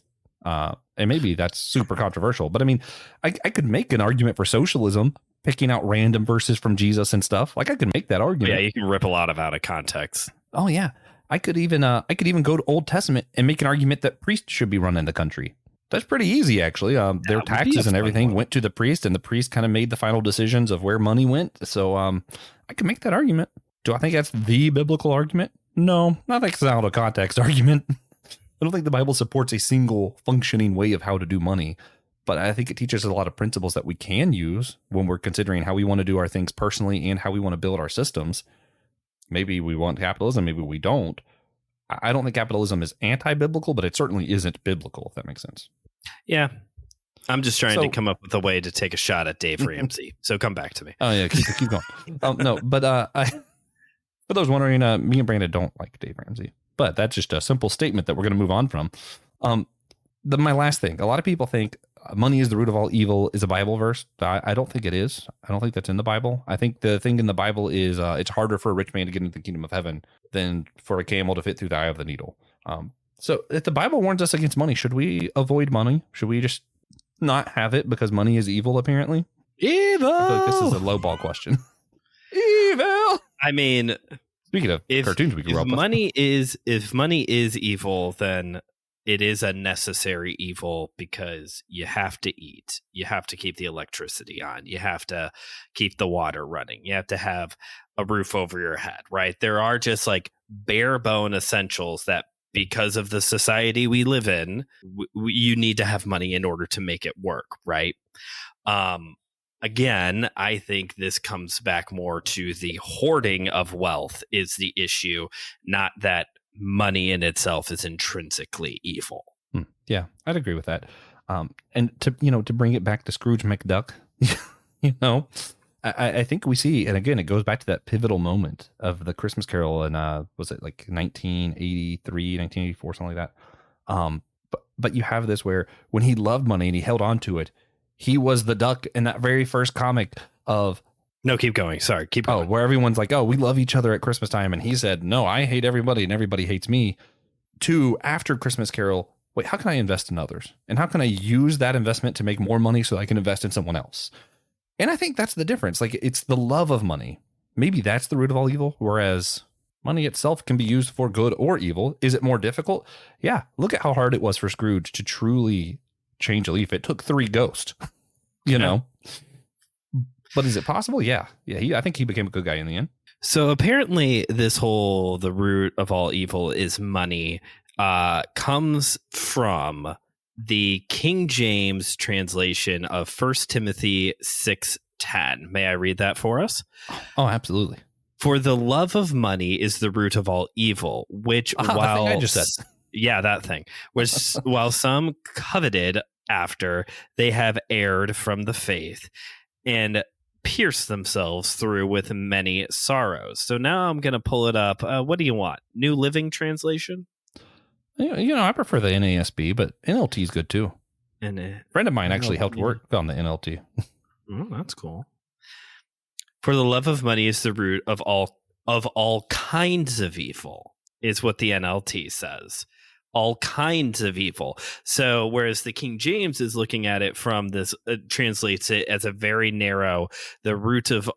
And maybe that's super controversial, but I mean, I could make an argument for socialism picking out random verses from Jesus and stuff. Like I could make that argument. Yeah, you can rip a lot of out of context. Oh yeah. I could even go to Old Testament and make an argument that priests should be running the country. That's pretty easy, actually. Their taxes and everything went to the priest, and the priest kind of made the final decisions of where money went. So I can make that argument. Do I think that's the biblical argument? No, I think it's an out of context argument. I don't think the Bible supports a single functioning way of how to do money, but I think it teaches a lot of principles that we can use when we're considering how we want to do our things personally and how we want to build our systems. Maybe we want capitalism, maybe we don't. I don't think capitalism is anti-biblical, but it certainly isn't biblical, if that makes sense. Yeah. I'm just trying to come up with a way to take a shot at Dave Ramsey. So come back to me. Oh, yeah, keep going. No, but for those wondering, me and Brandon don't like Dave Ramsey, but that's just a simple statement that we're going to move on from. My last thing, a lot of people think money is the root of all evil is a Bible verse. I don't think it is. I don't think that's in the Bible. I think the thing in the Bible is it's harder for a rich man to get into the kingdom of heaven than for a camel to fit through the eye of the needle. So if the Bible warns us against money, should we avoid money? Should we just not have it because money is evil, apparently? Evil! I feel like this is a lowball question. Evil! I mean, speaking of cartoons we grew up with. If money is evil, then it is a necessary evil because you have to eat. You have to keep the electricity on. You have to keep the water running. You have to have a roof over your head, right? There are just like bare bone essentials that because of the society we live in, you need to have money in order to make it work, right? Again, I think this comes back more to the hoarding of wealth is the issue, not that money in itself is intrinsically evil. Yeah, I'd agree with that. And to bring it back to Scrooge McDuck, I think we see, and again, it goes back to that pivotal moment of the Christmas Carol in, was it like 1983, 1984, something like that. But you have this where when he loved money and he held on to it, he was the duck in that very first comic of... No, keep going. Sorry, keep going. Where everyone's like, oh, we love each other at Christmas time. And he said, no, I hate everybody and everybody hates me. To after Christmas Carol, wait, how can I invest in others? And how can I use that investment to make more money so I can invest in someone else? And I think that's the difference. Like, it's the love of money. Maybe that's the root of all evil, whereas money itself can be used for good or evil. Is it more difficult? Yeah. Look at how hard it was for Scrooge to truly change a leaf. It took 3 ghosts, know? But is it possible? Yeah. I think he became a good guy in the end. So apparently the root of all evil is money, comes from the King James translation of 1 Timothy 6:10. May I read that for us? Oh, absolutely. For the love of money is the root of all evil, which the thing I just said. Yeah, that thing. Which while some coveted after, they have erred from the faith and pierced themselves through with many sorrows. So now I'm going to pull it up. What do you want? New Living Translation? I prefer the NASB, but NLT is good too. And a friend of mine actually helped work on the NLT. Oh, that's cool. For the love of money is the root of all kinds of evil, is what the NLT says. All kinds of evil. So whereas the King James is looking at it from this, translates it as a very narrow, the root of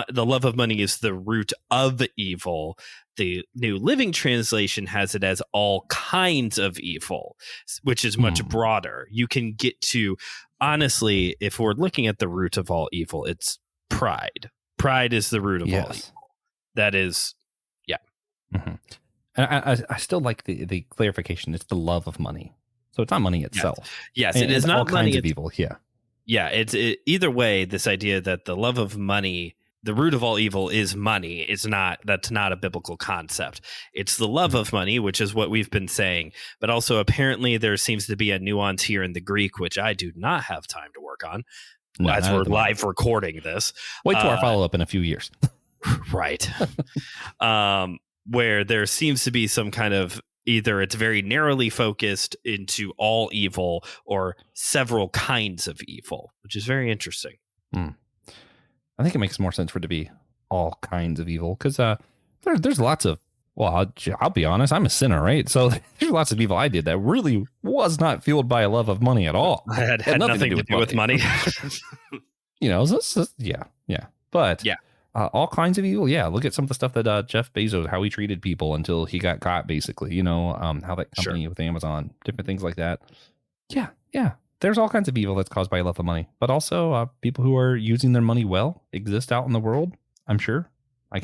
the love of money is the root of evil. The New Living Translation has it as all kinds of evil, which is much broader. You can get to, honestly, if we're looking at the root of all evil, it's pride. Pride is the root of all evil. That is, yeah. Mm-hmm. And I still like the clarification. It's the love of money. So it's not money itself. Yes, it is not all money. Kinds of evil. Yeah. Yeah. Either way, this idea that the love of money, the root of all evil is money, that's not a biblical concept. It's the love of money, which is what we've been saying. But also apparently there seems to be a nuance here in the Greek, which I do not have time to work on as we're live recording this. Wait till our follow-up in a few years. Right. Where there seems to be some kind of either it's very narrowly focused into all evil or several kinds of evil, which is very interesting. I think it makes more sense for it to be all kinds of evil because there's lots of, well, I'll be honest, I'm a sinner, right? So there's lots of evil I did that really was not fueled by a love of money at all. Had nothing to do with money. Yeah. But Yeah. all kinds of evil. Yeah. Look at some of the stuff that Jeff Bezos, how he treated people until he got caught, basically, how that company Sure. with Amazon, different things like that. Yeah. Yeah. There's all kinds of evil that's caused by a love of money, but also people who are using their money well exist out in the world. I'm sure. I'm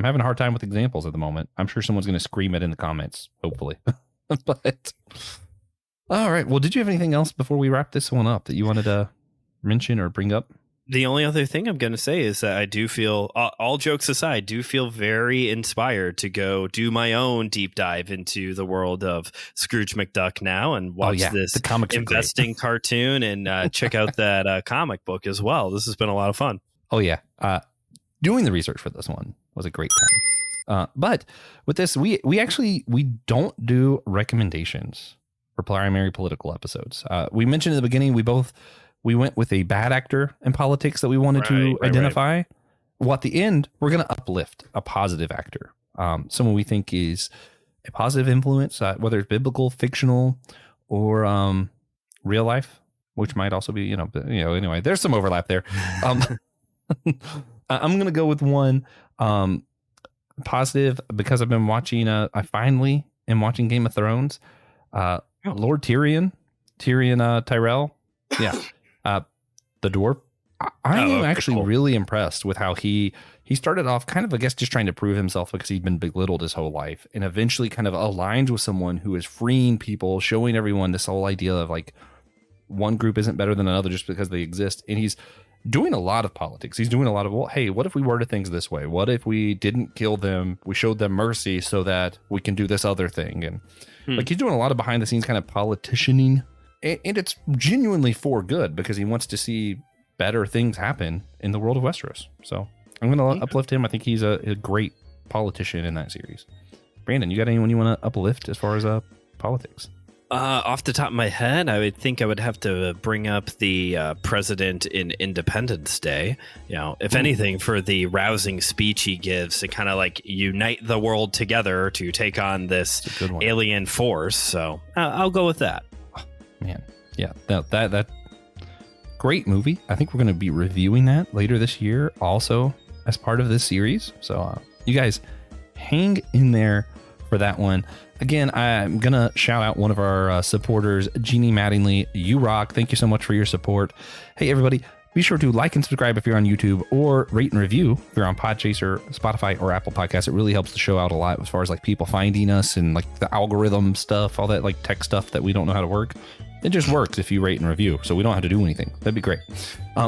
having a hard time with examples at the moment. I'm sure someone's going to scream it in the comments, hopefully. But all right. Well, did you have anything else before we wrap this one up that you wanted to mention or bring up? The only other thing I'm going to say is that I do feel, all jokes aside, do feel very inspired to go do my own deep dive into the world of Scrooge McDuck now and watch this the comics investing cartoon and check out that comic book as well. This has been a lot of fun. Oh, yeah. Doing the research for this one was a great time. But with this, we don't do recommendations for primary political episodes. We mentioned in the beginning, we went with a bad actor in politics that we wanted to identify. Right. Well, at the end, we're going to uplift a positive actor, someone we think is a positive influence, whether it's biblical, fictional, or real life, which might also be, anyway, there's some overlap there. I'm going to go with one positive because I've been watching, I finally am watching Game of Thrones. Lord Tyrion Tyrell. Yeah. The dwarf. I am actually really impressed with how he started off kind of, I guess, just trying to prove himself because he'd been belittled his whole life, and eventually kind of aligns with someone who is freeing people, showing everyone this whole idea of like one group isn't better than another just because they exist. And he's doing a lot of politics. He's doing a lot of, well, hey, what if we worded things this way? What if we didn't kill them? We showed them mercy so that we can do this other thing. And like he's doing a lot of behind the scenes kind of politicianing. And it's genuinely for good because he wants to see better things happen in the world of Westeros. So I'm going to uplift him. I think he's a great politician in that series. Brandon, you got anyone you want to uplift as far as politics? Off the top of my head, I would think I would have to bring up the president in Independence Day. If anything, for the rousing speech he gives to kind of like unite the world together to take on this alien force. So I'll go with that. Man, yeah, that great movie. I think we're going to be reviewing that later this year, also as part of this series. So you guys hang in there for that one. Again, I'm going to shout out one of our supporters, Jeannie Mattingly. You rock. Thank you so much for your support. Hey, everybody, be sure to like and subscribe if you're on YouTube, or rate and review if you're on Podchaser, Spotify, or Apple Podcasts. It really helps the show out a lot as far as like people finding us and like the algorithm stuff, all that like tech stuff that we don't know how to work. It just works if you rate and review, so we don't have to do anything. That'd be great.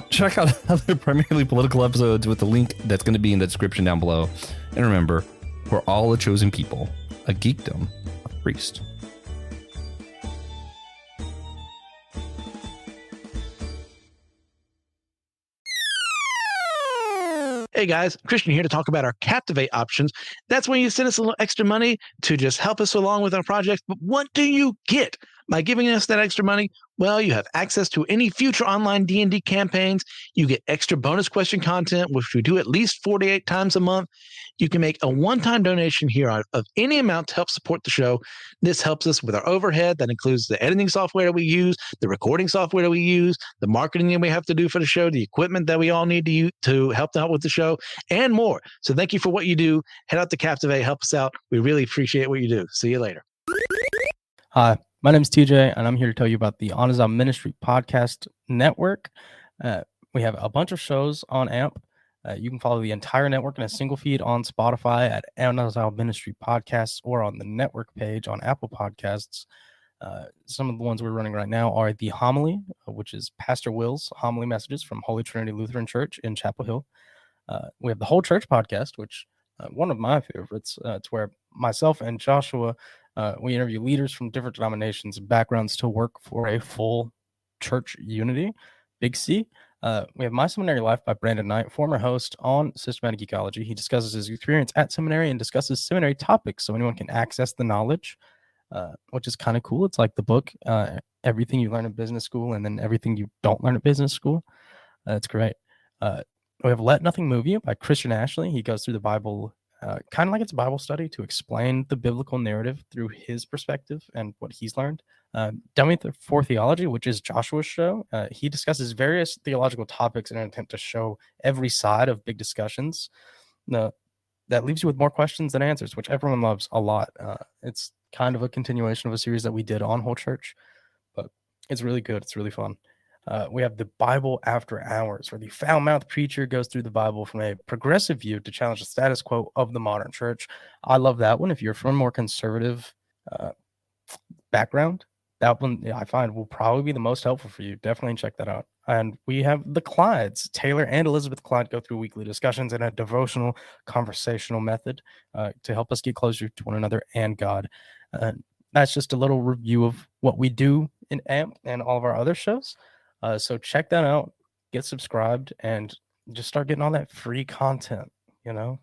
Check out other primarily political episodes with the link that's going to be in the description down below. And remember, we're all a chosen people, a geekdom of priest. Hey guys, Christian here to talk about our Captivate options. That's when you send us a little extra money to just help us along with our projects. But what do you get by giving us that extra money? Well, you have access to any future online D&D campaigns. You get extra bonus question content, which we do at least 48 times a month. You can make a one-time donation here of any amount to help support the show. This helps us with our overhead. That includes the editing software that we use, the recording software that we use, the marketing that we have to do for the show, the equipment that we all need to use to help out with the show, and more. So thank you for what you do. Head out to Captivate, help us out. We really appreciate what you do. See you later. Hi, my name is TJ, and I'm here to tell you about the Anazal Ministry Podcast Network. We have a bunch of shows on AMP. You can follow the entire network in a single feed on Spotify at Anazal Ministry Podcasts, or on the network page on Apple Podcasts. Some of the ones we're running right now are The Homily, which is Pastor Will's homily messages from Holy Trinity Lutheran Church in Chapel Hill. We have the Whole Church Podcast, which one of my favorites. It's where myself and Joshua, we interview leaders from different denominations and backgrounds to work for a full church unity, Big C. We have My Seminary Life by Brandon Knight, former host on Systematic Ecology. He discusses his experience at seminary and discusses seminary topics so anyone can access the knowledge, which is kind of cool. It's like the book, Everything You Learn in Business School and then Everything You Don't Learn at Business School. That's great. We have Let Nothing Move You by Christian Ashley. He goes through the Bible kind of like it's a Bible study to explain the biblical narrative through his perspective and what he's learned. Dummy for Theology, which is Joshua's show, he discusses various theological topics in an attempt to show every side of big discussions. That leaves you with more questions than answers, which everyone loves a lot. It's kind of a continuation of a series that we did on Whole Church, but it's really good. It's really fun. We have the Bible After Hours, where the foul-mouthed preacher goes through the Bible from a progressive view to challenge the status quo of the modern church. I love that one. If you're from a more conservative background, that one I find will probably be the most helpful for you. Definitely check that out. And we have the Clydes. Taylor and Elizabeth Clyde go through weekly discussions in a devotional, conversational method to help us get closer to one another and God. That's just a little review of what we do in AMP and all of our other shows. So check that out, get subscribed, and just start getting all that free content, you know?